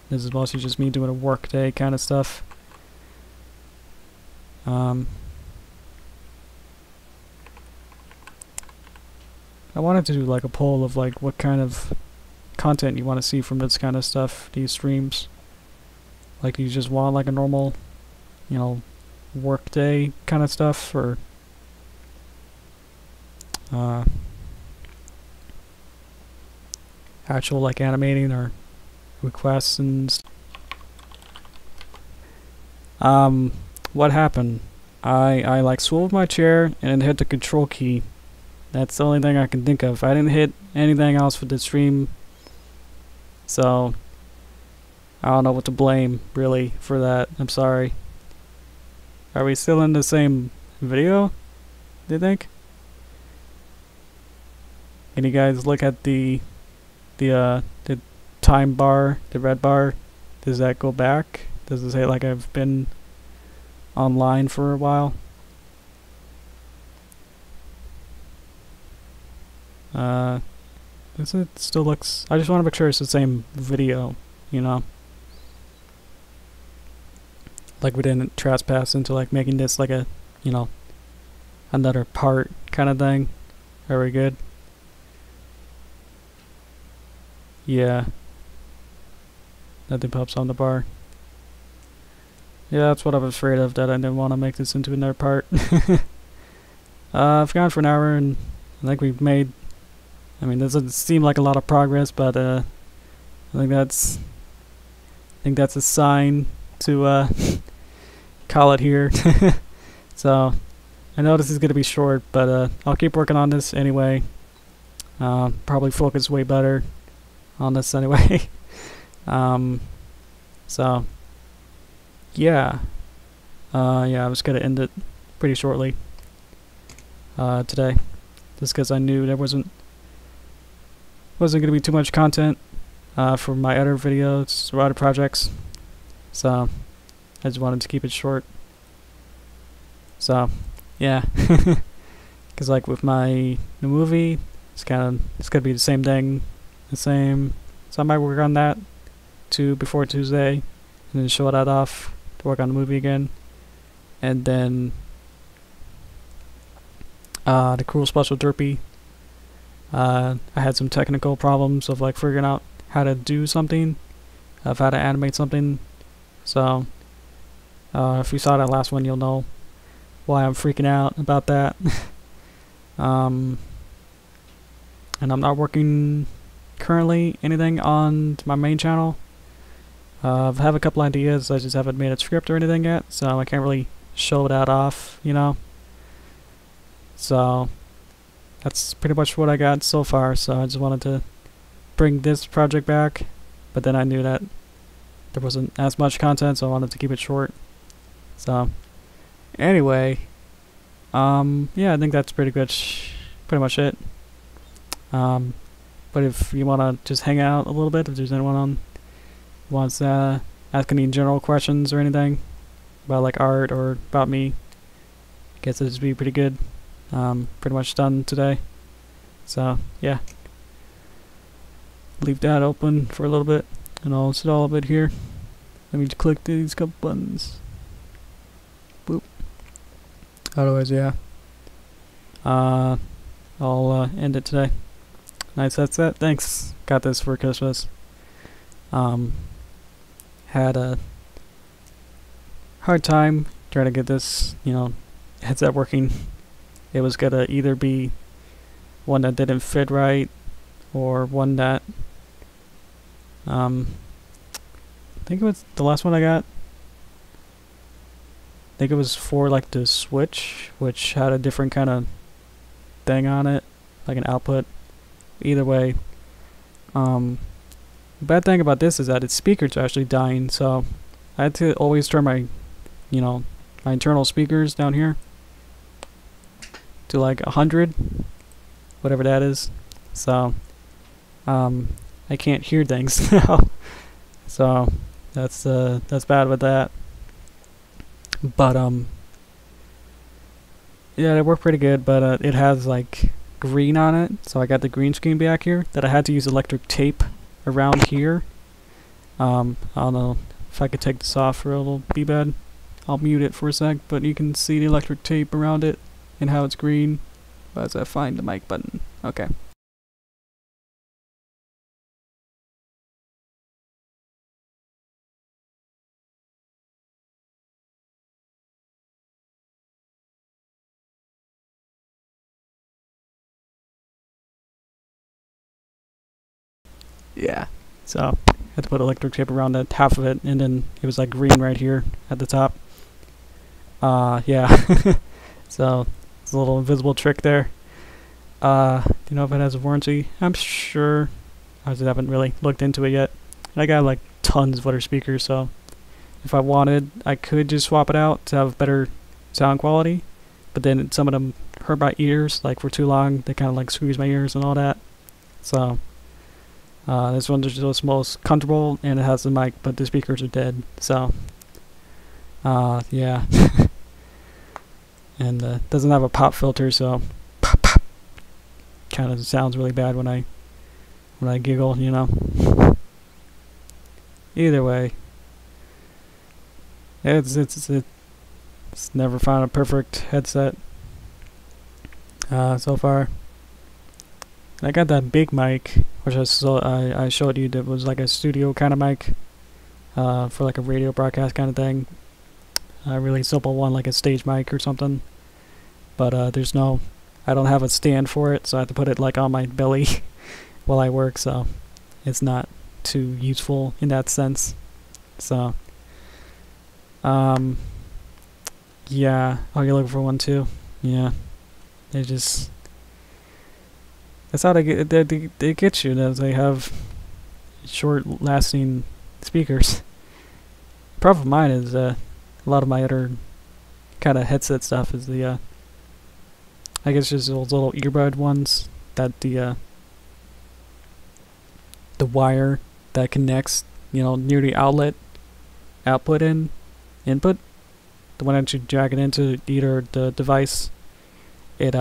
This is mostly just me doing a workday kind of stuff. I wanted to do like a poll of like what kind of content you want to see from this kind of stuff, these streams. Like you just want like a normal, you know, workday kind of stuff, or actual like animating or requests and what happened? I like swiveled my chair and hit the control key. That's the only thing I can think of. I didn't hit anything else for the stream, so I don't know what to blame really for that. I'm sorry. Are we still in the same video, do you think? Can you guys look at the time bar, the red bar? Does that go back? Does it say like I've been online for a while? It still looks... I just want to make sure it's the same video you know. Like we didn't trespass into like making this like a, you know, another part kind of thing. Are we good? Yeah. Nothing pops on the bar. Yeah, that's what I was afraid of, that I didn't want to make this into another part. I've gone for an hour and I think we've made, I mean, this doesn't seem like a lot of progress, but I think that's a sign to call it here. So I know this is gonna be short, but I'll keep working on this anyway. Probably focus way better on this anyway. So yeah, yeah, I was gonna end it pretty shortly today, just because I knew there wasn't gonna be too much content for my other videos or other projects, so I just wanted to keep it short. So yeah, because like with my new movie, it's gonna be the same thing, so I might work on that too before Tuesday, and then show that off to work on the movie again, and then the Cruel Special Derpy. I had some technical problems of like figuring out how to do something, of how to animate something. So if you saw that last one, you'll know why I'm freaking out about that. And I'm not working currently anything on my main channel. I have a couple ideas, I just haven't made a script or anything yet, so I can't really show that off, you know. So that's pretty much what I got so far, so I just wanted to bring this project back, but then I knew that there wasn't as much content, so I wanted to keep it short. So anyway, yeah, I think that's pretty much it. But if you want to just hang out a little bit, if there's anyone on who wants to ask any general questions or anything about like art or about me, I guess this would be pretty good. Pretty much done today, so yeah, leave that open for a little bit and I'll sit all of it here. Let me click these couple buttons. Boop. Otherwise, yeah, I'll end it today. Nice, that's it. Thanks. Got this for Christmas. Had a hard time trying to get this, you know, headset working. It was gonna either be one that didn't fit right, or one that I think it was the last one I got. I think it was for like the Switch, which had a different kind of thing on it, like an output. Either way, the bad thing about this is that its speakers are actually dying, so I had to always turn my, you know, my internal speakers down here to like 100, whatever that is. So I can't hear things now. So that's bad with that. But yeah, it worked pretty good, but it has like green on it, so I got the green screen back here that I had to use electric tape around here. I don't know if I could take this off or it'll be bad. I'll mute it for a sec, but you can see the electric tape around it and how it's green as I find the mic button. Okay. Yeah, so I had to put electric tape around that half of it, and then it was like green right here at the top. Yeah. So it's a little invisible trick there. Do you know if it has a warranty? I'm sure. I just haven't really looked into it yet. And I got like tons of other speakers, so if I wanted, I could just swap it out to have better sound quality. But then some of them hurt my ears, like for too long. They kind of like squeeze my ears and all that. So this one's just most comfortable, and it has the mic, but the speakers are dead. So yeah. And doesn't have a pop filter, so pop, pop. Kind of sounds really bad when I giggle, you know. either way, it's never found a perfect headset so far. I got that big mic, which I showed you, that was like a studio kind of mic for like a radio broadcast kind of thing. A really simple one, like a stage mic or something. But I don't have a stand for it, so I have to put it like on my belly while I work, so it's not too useful in that sense. So, yeah. Oh, you're looking for one too? Yeah. That's how they get you. They have short-lasting speakers. The problem with mine is a lot of my other kind of headset stuff is I guess just those little earbud ones that the wire that connects, near the output input, the one that you jack it into either the device, it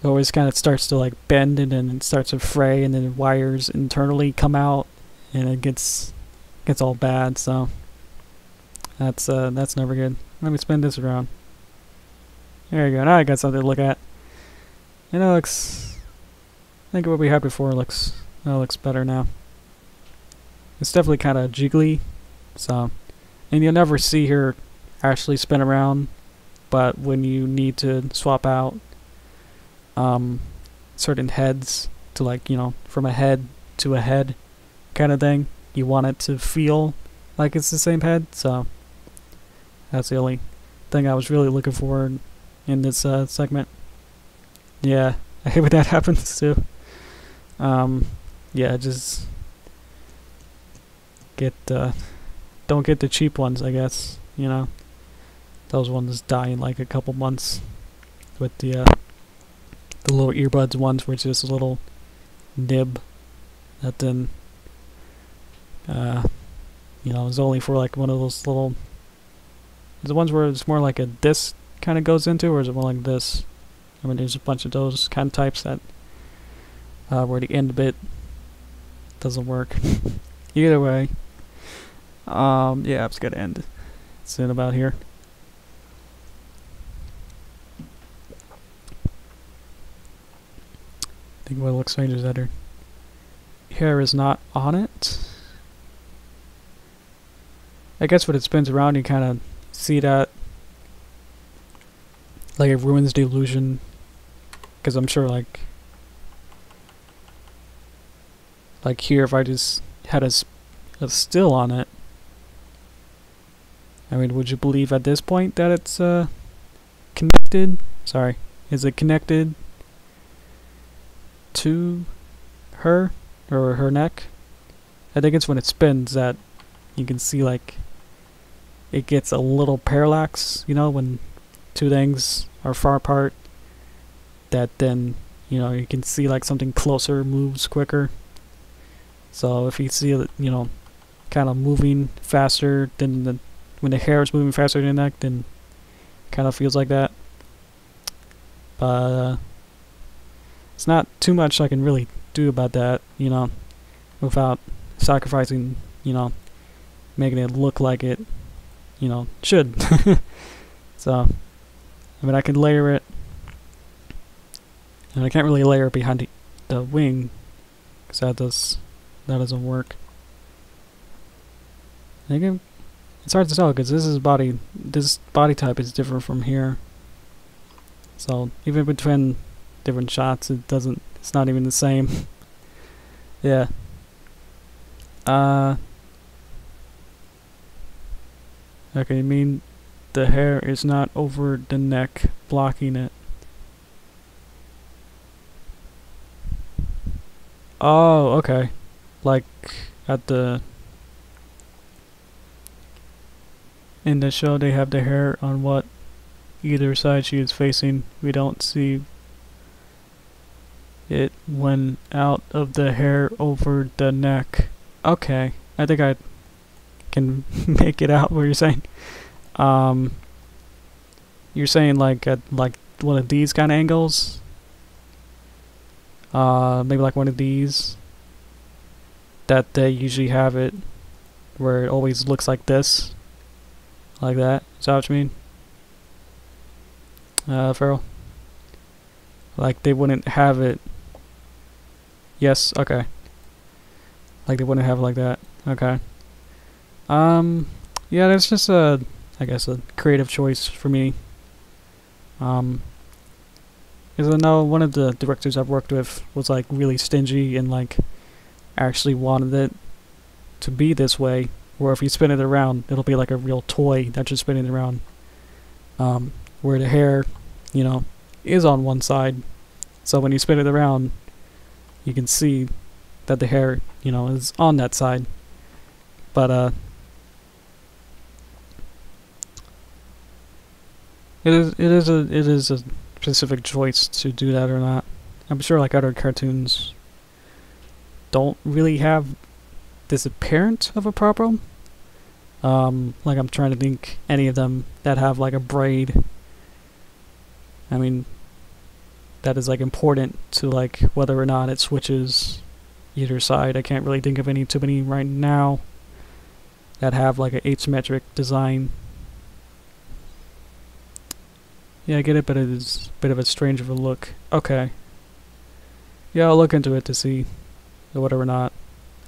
always kind of starts to like bend, and then it starts to fray, and then wires internally come out, and it gets all bad. So that's never good. Let me spin this around. There you go. Now I got something to look at. It looks. I think what we had before looks better now. It's definitely kind of jiggly, so, and you'll never see her actually spin around, but when you need to swap out certain heads to, like, from a head to a head kind of thing, you want it to feel like it's the same head. So that's the only thing I was really looking for in this segment. Yeah, I hate when that happens too. Yeah, just don't get the cheap ones, I guess. Those ones die in like a couple months. With the little earbuds ones, where it's just a little nib that then is only for like one of those little. The ones where it's more like a disc kind of goes into, or is it more like this? I mean, there's a bunch of those kind of types that where the end bit doesn't work. Either way, yeah, it's gonna end soon about here. I think what looks strange is that her hair is not on it. I guess when it spins around, you kind of see that, like, it ruins the illusion, because I'm sure like here, if I just had a still on it, I mean, would you believe at this point that it's connected? Sorry, is it connected to her or her neck? I think it's when it spins that you can see, like, it gets a little parallax, when two things are far apart, that then you can see like something closer moves quicker. So if you see it, kind of moving faster than when the hair is moving faster than the neck, then kind of feels like that. But it's not too much I can really do about that, without sacrificing, making it look like it, should. So, I mean, I can layer it, and I can't really layer it behind the wing, because that doesn't work. I think it's hard to tell, because this body type is different from here. So even between different shots, it's not even the same. Yeah. Okay, you mean the hair is not over the neck, blocking it. Oh, okay. Like in the show, they have the hair on what either side she is facing. We don't see it when out of the hair over the neck. Okay, I think I can make it out what you're saying. You're saying like at like one of these kind of angles. Maybe like one of these. that they usually have it where it always looks like this. Like that. Is that what you mean? Farrell? Like they wouldn't have it. Yes, okay. Like they wouldn't have it like that. Okay. Yeah, that's just I guess a creative choice for me. Because I know one of the directors I've worked with was like really stingy and like actually wanted it to be this way, where if you spin it around, it'll be like a real toy that you're spinning around. Where the hair, you know, is on one side, so when you spin it around, you can see that the hair, you know, is on that side. But it is a specific choice to do that or not. I'm sure like other cartoons don't really have this apparent of a problem. Like I'm trying to think any of them that have like a braid. I mean, that is like important to like whether or not it switches either side. I can't really think of too many right now that have like an asymmetric design. Yeah, I get it, but it is a bit of a strange of a look. Okay. Yeah, I'll look into it to see whether or not.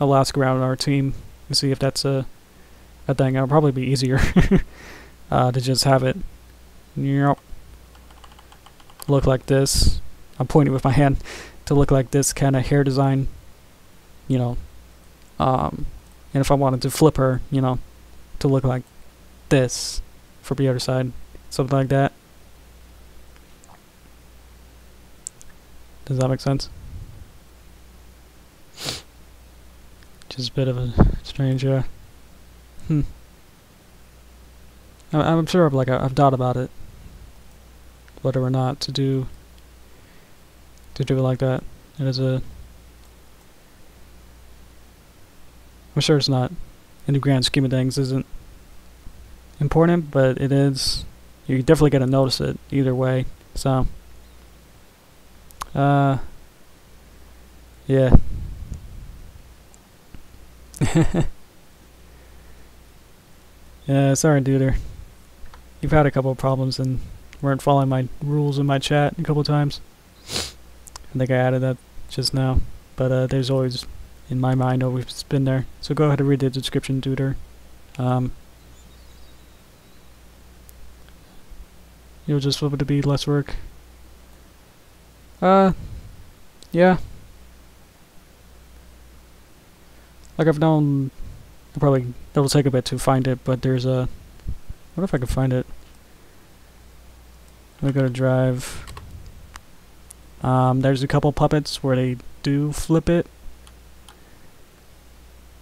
I'll ask around our team and see if that's a thing. It'll probably be easier to just have it look like this. I'm pointing with my hand to look like this kind of hair design, you know. And if I wanted to flip her, you know, to look like this for the other side, something like that. Does that make sense? Just a bit of a strange, I'm sure I've thought about it, whether or not to do it like that. It is I'm sure it's not, in the grand scheme of things, isn't important, but it is. You're definitely gonna notice it either way. So, yeah. Yeah, sorry, Duder. You've had a couple of problems and weren't following my rules in my chat a couple of times. I think I added that just now, but there's always, in my mind, always been there. So go ahead and read the description, Duder. You'll just want it to be less work. Yeah. Like I've known, it'll take a bit to find it, but there's a, what if I can find it? Let me go to Drive. There's a couple puppets where they do flip it.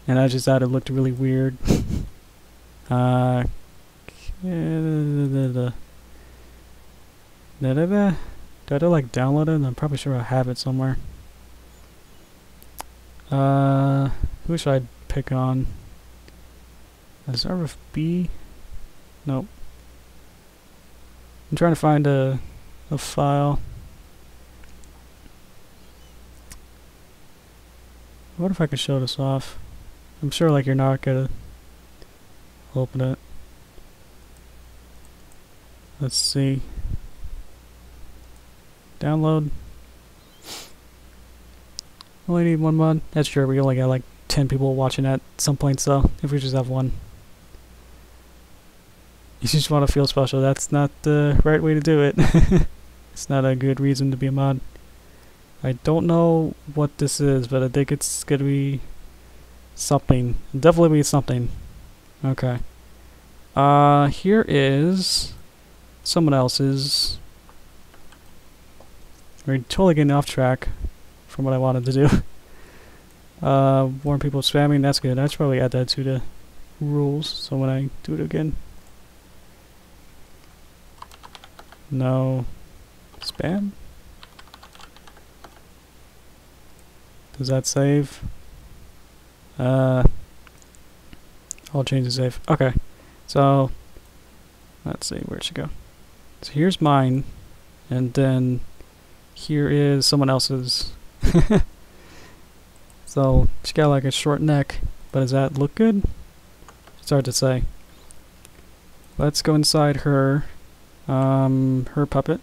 And I just thought it looked really weird. Do I have to like download it? I'm probably sure I have it somewhere. Who should I pick on? Is RFB? Nope. I'm trying to find a file. What if I could show this off? I'm sure like you're not gonna open it. Let's see. Download. Only need one mod. That's true. We only got like 10 people watching at some point, so if we just have one. You just want to feel special. That's not the right way to do it. It's not a good reason to be a mod. I don't know what this is, but I think it's gonna be something. Definitely be something. Okay. Here is someone else's. We're totally getting off track from what I wanted to do. Warn people spamming, that's good. I should probably add that to the rules, so when I do it again. No spam? Does that save? I'll change the save. Okay. So let's see where it should go. So here's mine, and then here is someone else's. So she got like a short neck, but does that look good? It's hard to say. Let's go inside her puppet.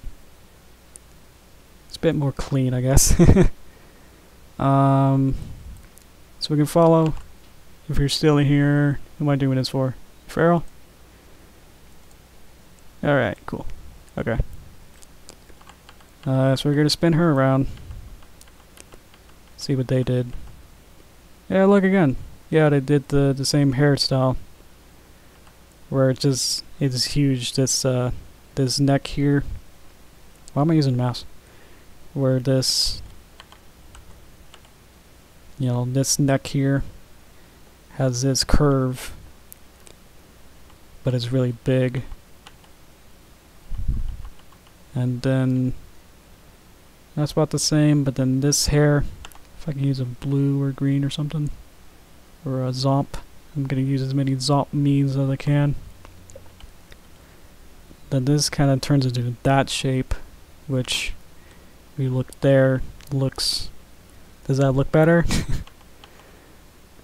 It's a bit more clean, I guess. So we can follow. If you're still in here, who am I doing this for? Feral? Alright, cool. Okay. So we're gonna spin her around. See what they did. Yeah, look again. Yeah, they did the same hairstyle. Where it's huge, this neck here. Why am I using mouse? Where this, this neck here has this curve, but it's really big. And then that's about the same, but then this hair, if I can use a blue or green or something, or a zomp, I'm gonna use as many zomp means as I can. Then this kind of turns into that shape, which, if you look there, looks. Does that look better?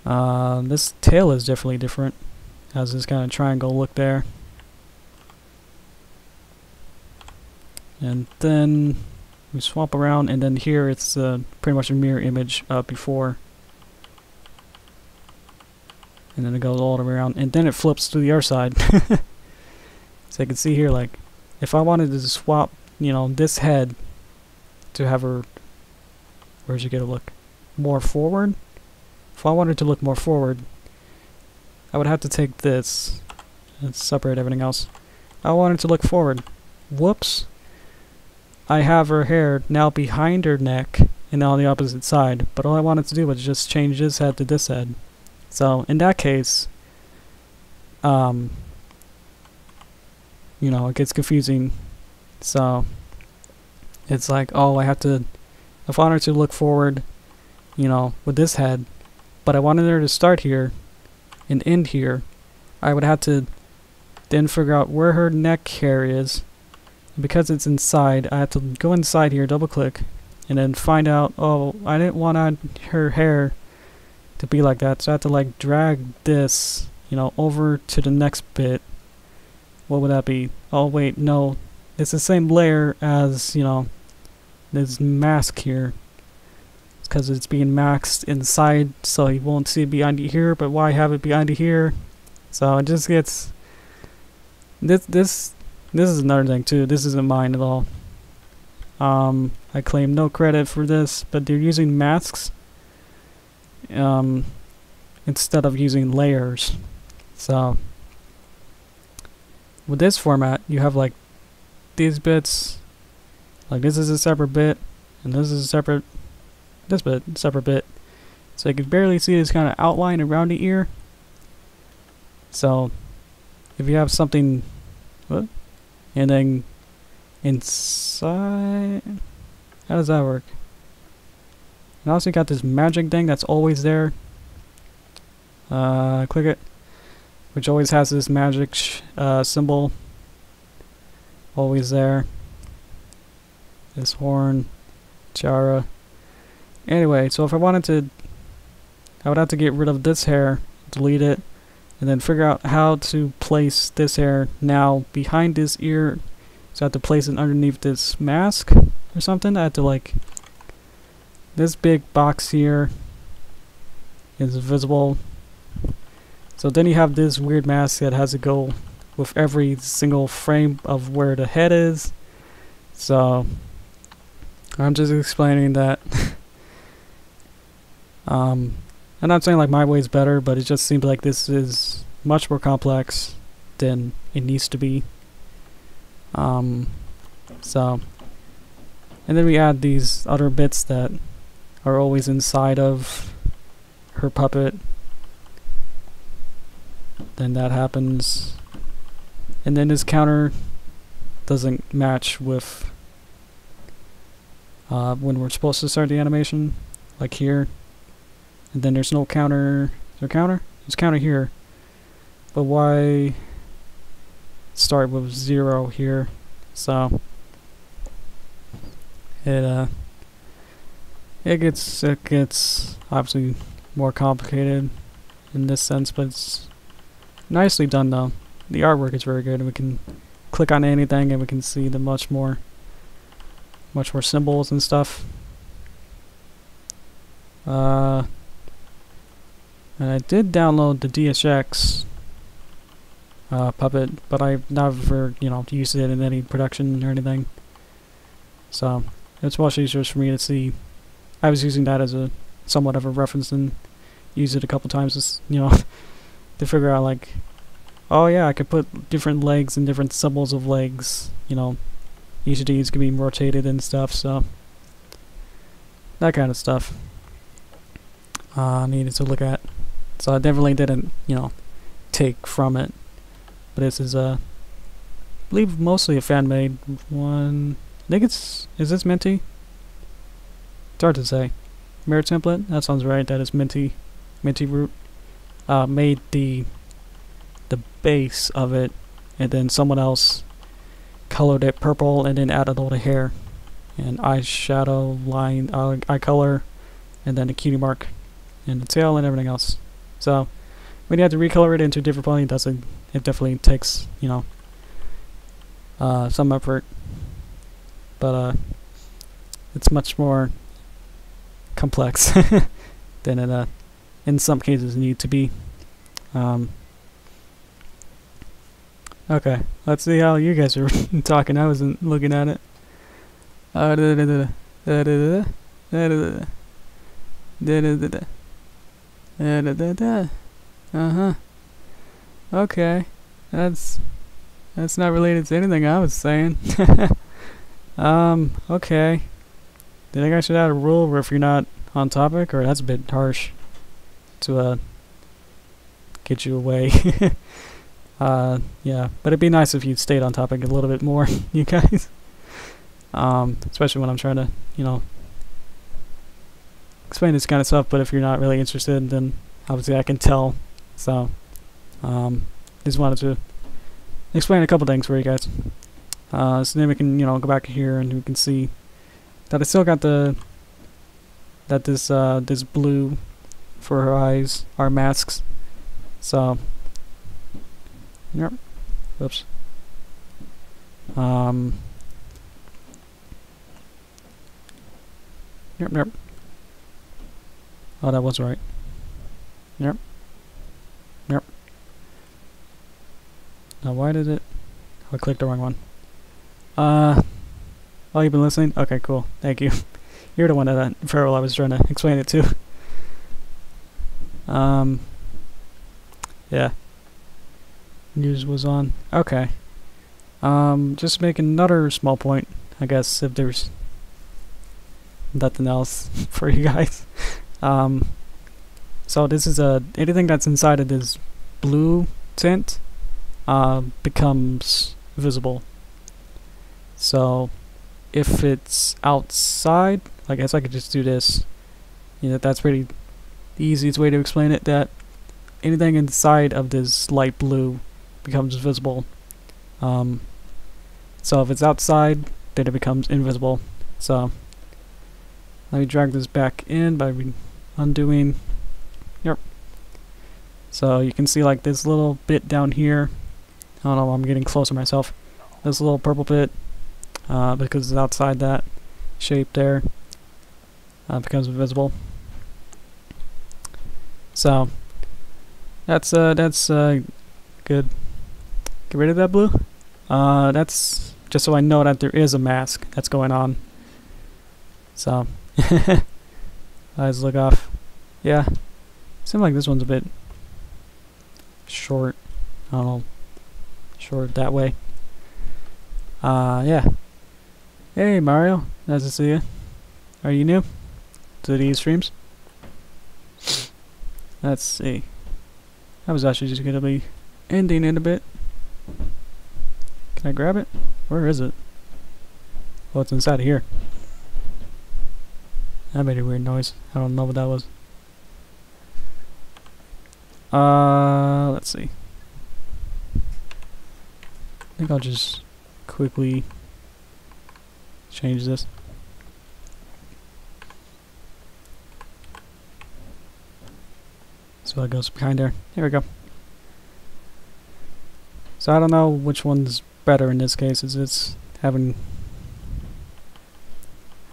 This tail is definitely different. Has this kind of triangle look there. And then we swap around, and then here it's pretty much a mirror image of before. And then it goes all the way around, and then it flips to the other side. So you can see here, like, if I wanted to swap, this head to have her, where'd you get to look? More forward? If I wanted to look more forward, I would have to take this and separate everything else. I wanted to look forward. Whoops. I have her hair now behind her neck and now on the opposite side, but all I wanted to do was just change this head to this head. So in that case, it gets confusing. So it's like, oh, I have to, if I wanted to look forward, with this head, but I wanted her to start here and end here, I would have to then figure out where her neck hair is. And because it's inside, I have to go inside here, double click, and then find out, oh, I didn't want her hair to be like that, so I have to like drag this, over to the next bit. What would that be? Oh wait, no, it's the same layer as, this mask here. It's because it's being maxed inside, so you won't see it behind it here, but why have it behind it here? So it just gets, this is another thing too, this isn't mine at all. I claim no credit for this, but they're using masks instead of using layers. So with this format, you have like these bits, like this is a separate bit, and this is a separate, separate bit. So you can barely see this kind of outline around the ear. So if you have something, what? And then inside, how does that work? And also you got this magic thing that's always there. Click it, which always has this magic symbol always there. This horn, tiara. Anyway, so if I wanted to, I would have to get rid of this hair, delete it, and then figure out how to place this hair now behind this ear. So I have to place it underneath this mask or something. I have to like, this big box here is visible. So then you have this weird mask that has to go with every single frame of where the head is. So I'm just explaining that. I'm not saying like my way is better, but it just seems like this is much more complex than it needs to be. So, and then we add these other bits that are always inside of her puppet. Then that happens, and then this counter doesn't match with when we're supposed to start the animation, like here. And then there's no counter. Is there a counter? There's a counter here. But why start with 0 here? So it it gets obviously more complicated in this sense, but it's nicely done though. The artwork is very good, and we can click on anything and we can see the much more symbols and stuff. And I did download the DSX Puppet, but I've never, used it in any production or anything. So it's much easier for me to see. I was using that as a somewhat of a reference and used it a couple times, to figure out like, oh yeah, I could put different legs and different symbols of legs. Each of these can be rotated and stuff. So that kind of stuff I needed to look at. So I definitely didn't, take from it. But this is I believe mostly a fan-made one. I think is this Minty? It's hard to say. Mirror template? That sounds right. That is Minty Root. Made the base of it, and then someone else colored it purple and then added all the hair and eyeshadow line, eye color, and then the cutie mark and the tail and everything else. So when you have to recolor it into a different plane, it definitely takes some effort, but it's much more complex than it in some cases need to be. Okay, let's see how you guys are talking. I wasn't looking at it. Okay, that's not related to anything I was saying. Okay. Do you think I should add a rule where if you're not on topic, or that's a bit harsh to get you away? Yeah, but it'd be nice if you stayed on topic a little bit more, you guys. Especially when I'm trying to, explain this kind of stuff, but if you're not really interested, then obviously I can tell. So, just wanted to explain a couple things for you guys. So then we can, go back here and we can see that I still got this blue for her eyes are masks. So, yep. Oops. Yep. Oh, that was right. Yep. Now, why did it? Oh, I clicked the wrong one. Oh, you've been listening? Okay, cool. Thank you. You're the one that Farrell I was trying to explain it to. Yeah. News was on. Okay. Just make another small point, I guess, if there's nothing else for you guys. So this is anything that's inside of this blue tint becomes visible. So if it's outside, I guess I could just do this. That's pretty the easiest way to explain it, that anything inside of this light blue becomes visible. So if it's outside, then it becomes invisible. So let me drag this back in by undoing. Yep. So you can see like this little bit down here. I don't know, I'm getting closer myself. This little purple bit, because it's outside that shape there, becomes invisible. So that's good. Get rid of that blue. That's just so I know that there is a mask that's going on. So eyes look off. Yeah, seems like this one's a bit short. I don't know, short that way. Yeah. Hey Mario, nice to see you. Are you new to these streams? Let's see. I was actually just gonna be ending in a bit. Can I grab it? Where is it? Oh, it's inside of here. That made a weird noise. I don't know what that was. Let's see. I think I'll just quickly change this. So it goes behind there. Here we go. So I don't know which one's better in this case, is it's having,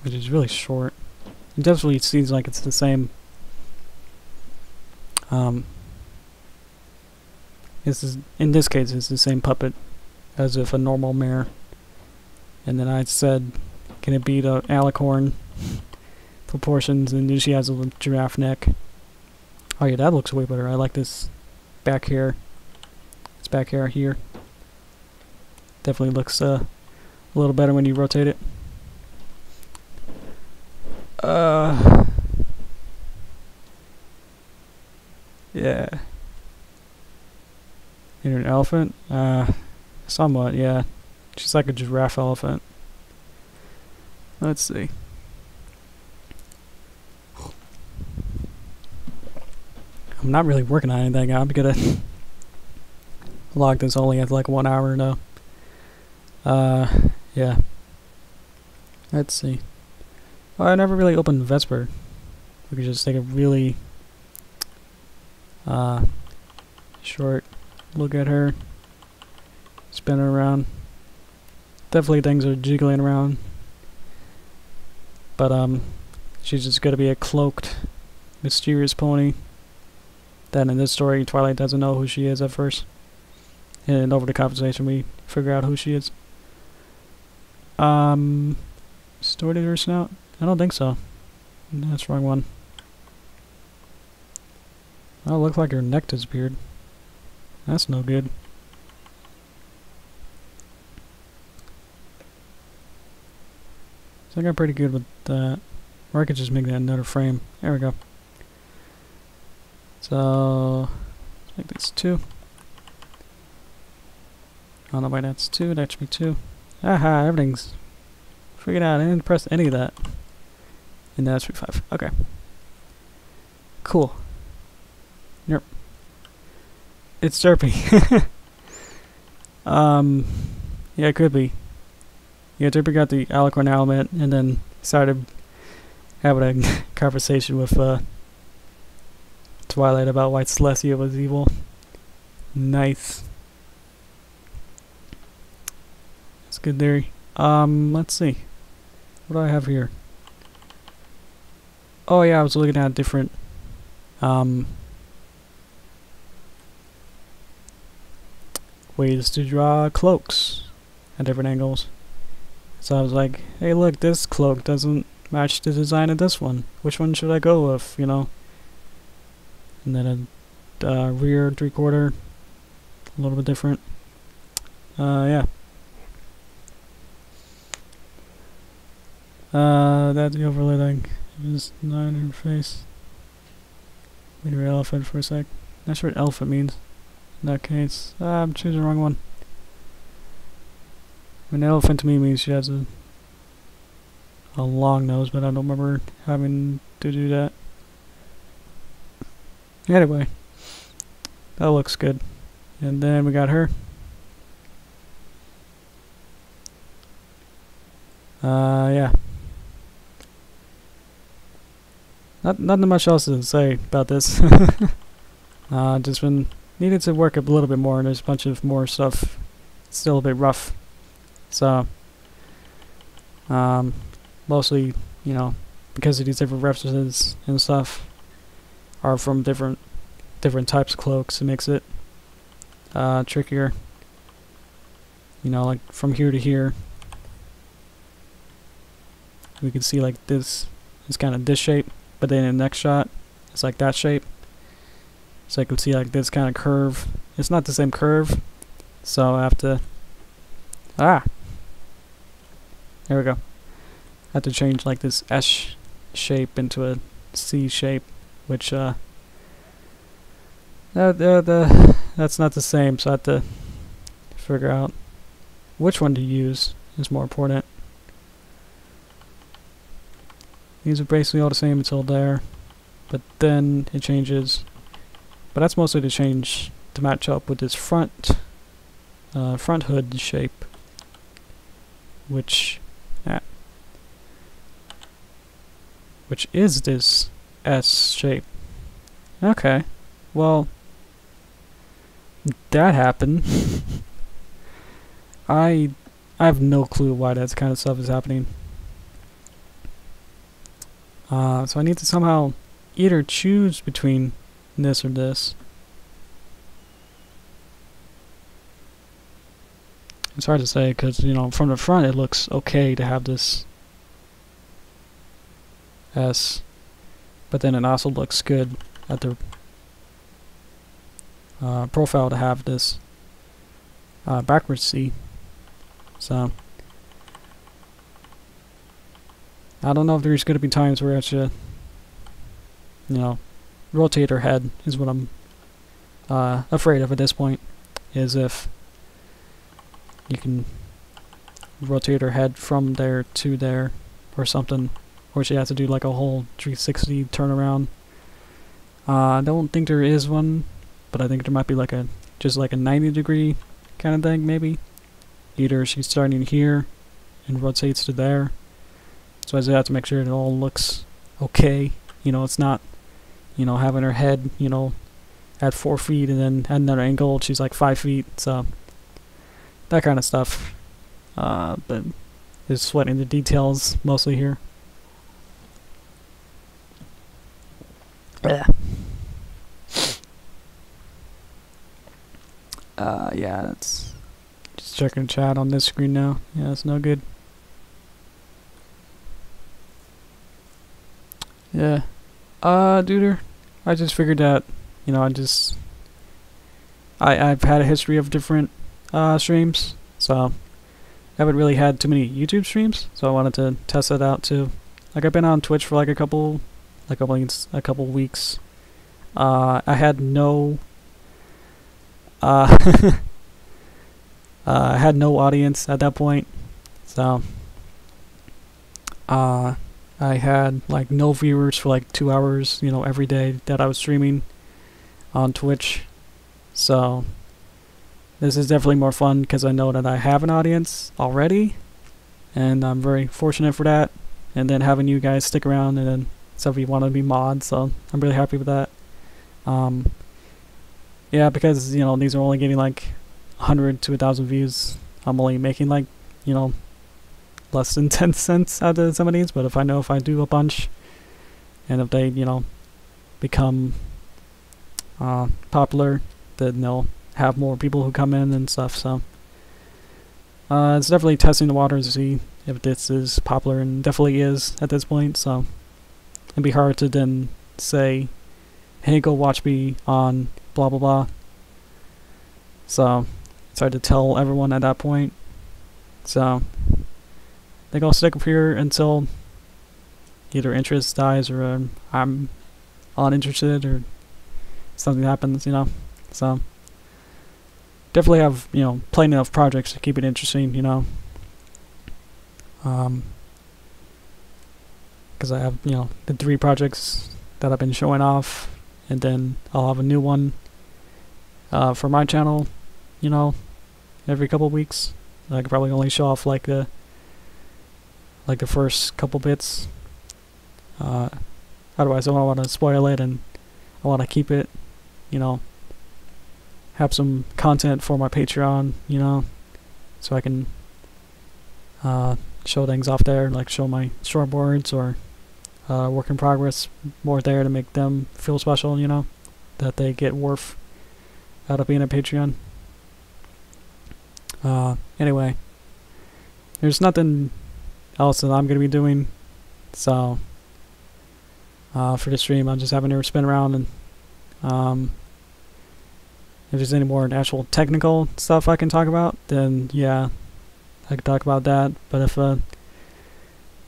which is really short. It definitely seems like it's the same. This is, in this case, it's the same puppet as if a normal mare. And then I said, can it be the alicorn proportions? And then she has a little giraffe neck. Oh yeah, that looks way better. I like this back hair. This back hair here. Definitely looks a little better when you rotate it. Yeah. You're an elephant? Somewhat, yeah. She's like a giraffe elephant. Let's see. I'm not really working on anything. I'm gonna log this only at like 1 hour though. Yeah. Let's see. Oh, I never really opened Vesper. We could just take a really short look at her. Spin her around. Definitely things are jiggling around. But she's just gonna be a cloaked, mysterious pony. That in this story, Twilight doesn't know who she is at first. And over the conversation, we figure out who she is. Distorted her snout? I don't think so. That's the wrong one. Oh, it looks like her neck disappeared. That's no good. So I got pretty good with that. Or I could just make that another frame. There we go. So, let's make this 2. I don't know why that's 2. That should be 2. Aha, everything's figured out. I didn't press any of that. And that should be 5. Okay. Cool. Yep. It's Derpy. Yeah, it could be. Yeah, Derpy got the alicorn element and then started having a conversation with Twilight about why Celestia was evil. Nice. That's good theory. Let's see. What do I have here? Oh yeah, I was looking at different ways to draw cloaks at different angles. So I was like, hey look, this cloak doesn't match the design of this one. Which one should I go with, you know? And then a rear 3/4, a little bit different. Yeah. That's the overlay thing. Just not in her face. Made her elephant for a sec. Not sure what elephant means. In that case, I'm choosing the wrong one. An elephant to me means she has a long nose, but I don't remember having to do that. Anyway, that looks good. And then we got her. Yeah. Nothing much else to say about this. Just been needed to work a little bit more, and there's a bunch of more stuff still a bit rough. So, mostly, you know, because of these different references and stuff are from different types of cloaks, it makes it trickier. You know, like from here to here, we can see like this is kind of this shape, but then in the next shot, it's like that shape. So I can see like this kind of curve. It's not the same curve, so I have to. There we go. I have to change like this S shape into a C shape, which that's not the same. So I have to figure out which one to use is more important. These are basically all the same until there, but then it changes. But that's mostly to change to match up with this front hood shape, which is this S shape. Okay, Well, that happened. I have no clue why that kind of stuff is happening. So I need to somehow either choose between this or this. It's hard to say because, you know, from the front it looks okay to have this S, but then it also looks good at the profile to have this backwards C. So I don't know if there's going to be times where I should, you know, rotate her head is what I'm afraid of at this point, is if you can rotate her head from there to there or something, or she has to do like a whole 360 turnaround. I don't think there is one, but I think there might be like a just like a 90-degree kind of thing, maybe. Either she's starting here and rotates to there, so I just have to make sure it all looks okay. You know, it's not, you know, having her head, you know, at 4 feet and then at another angle she's like 5 feet, so that kind of stuff. But just sweating the details mostly here. Yeah. Yeah, that's just checking chat on this screen now. Yeah, it's no good. Yeah. Duder, I just figured that, you know, I've had a history of different streams, so I haven't really had too many YouTube streams, so I wanted to test that out too. Like, I've been on Twitch for like a couple weeks. I had no I had no audience at that point, so I had like no viewers for like 2 hours, you know, every day that I was streaming on Twitch. So this is definitely more fun because I know that I have an audience already, and I'm very fortunate for that. And then having you guys stick around, and then some of you want to be mods, so I'm really happy with that. Yeah, because, you know, these are only getting like 100 to 1,000 views. I'm only making like, you know, less than 10 cents out of some of these, but if I do a bunch, and if they, you know, become popular, then they'll have more people who come in and stuff. So it's definitely testing the waters to see if this is popular, and definitely is at this point. So it'd be hard to then say, hey, go watch me on blah blah blah. So it's hard to tell everyone at that point. So I think I'll stick up here until either interest dies, or I'm uninterested, or something happens, you know. So definitely have, you know, plenty of projects to keep it interesting, you know. Because I have, you know, the 3 projects that I've been showing off, and then I'll have a new one for my channel, you know, every couple of weeks. I could probably only show off like the first couple bits. Otherwise, I don't want to spoil it, and I want to keep it, you know, have some content for my Patreon, you know, so I can show things off there, like show my shortboards or work in progress more there to make them feel special, you know, that they get worth out of being a Patreon. Anyway, there's nothing else that I'm going to be doing, so for the stream I'm just having her spin around, and if there's any more actual technical stuff I can talk about, then yeah, I can talk about that. But if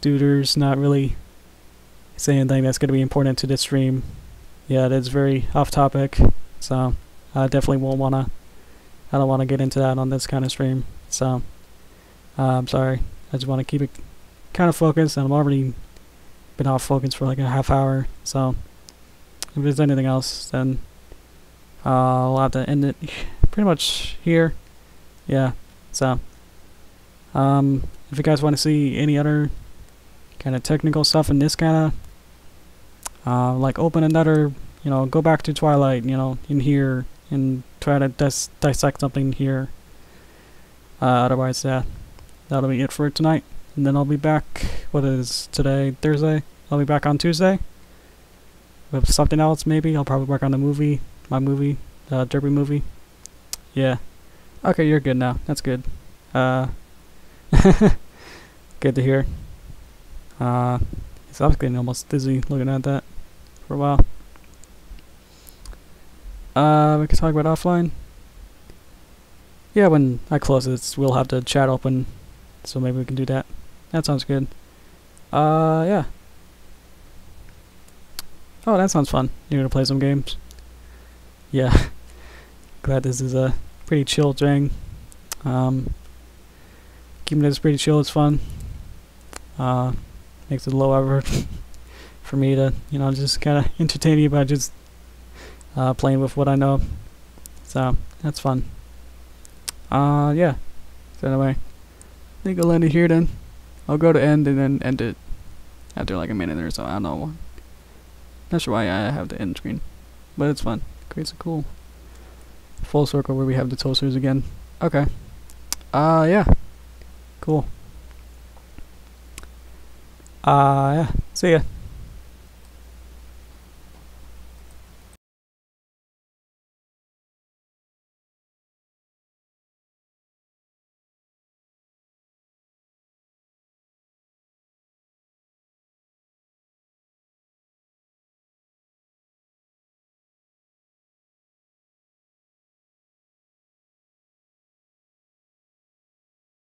Duder's not really saying anything that's going to be important to this stream, yeah, that's very off topic, so I definitely won't want to, I don't want to get into that on this kind of stream. So I'm sorry, I just want to keep it kind of focused, and I've already been off focus for like a half hour, so if there's anything else, then I'll have to end it pretty much here. Yeah, so if you guys want to see any other kind of technical stuff in this kind of like open another you know, go back to Twilight, you know, in here, and try to dissect something here. Otherwise, yeah, that'll be it for tonight. And then I'll be back, what is today, Thursday? I'll be back on Tuesday with something else, maybe. I'll probably work on the movie, my movie, Derpy movie. Yeah. Okay, you're good now. That's good. Good to hear. So I was getting almost dizzy looking at that for a while. We can talk about offline. Yeah, when I close this, we'll have the chat open, so maybe we can do that. That sounds good. Yeah. Oh, that sounds fun. You're gonna play some games. Yeah. Glad this is a pretty chill thing. Keeping this pretty chill is fun. Makes it low effort for me to, you know, just kind of entertain you by just playing with what I know. So that's fun. Yeah. So anyway, I think I'll end it here then. I'll go to end and then end it after like a minute or so. I don't know. Not sure why I have the end screen, but it's fun. Creates a cool full circle where we have the toasters again. Okay. Yeah. Cool. Yeah. See ya.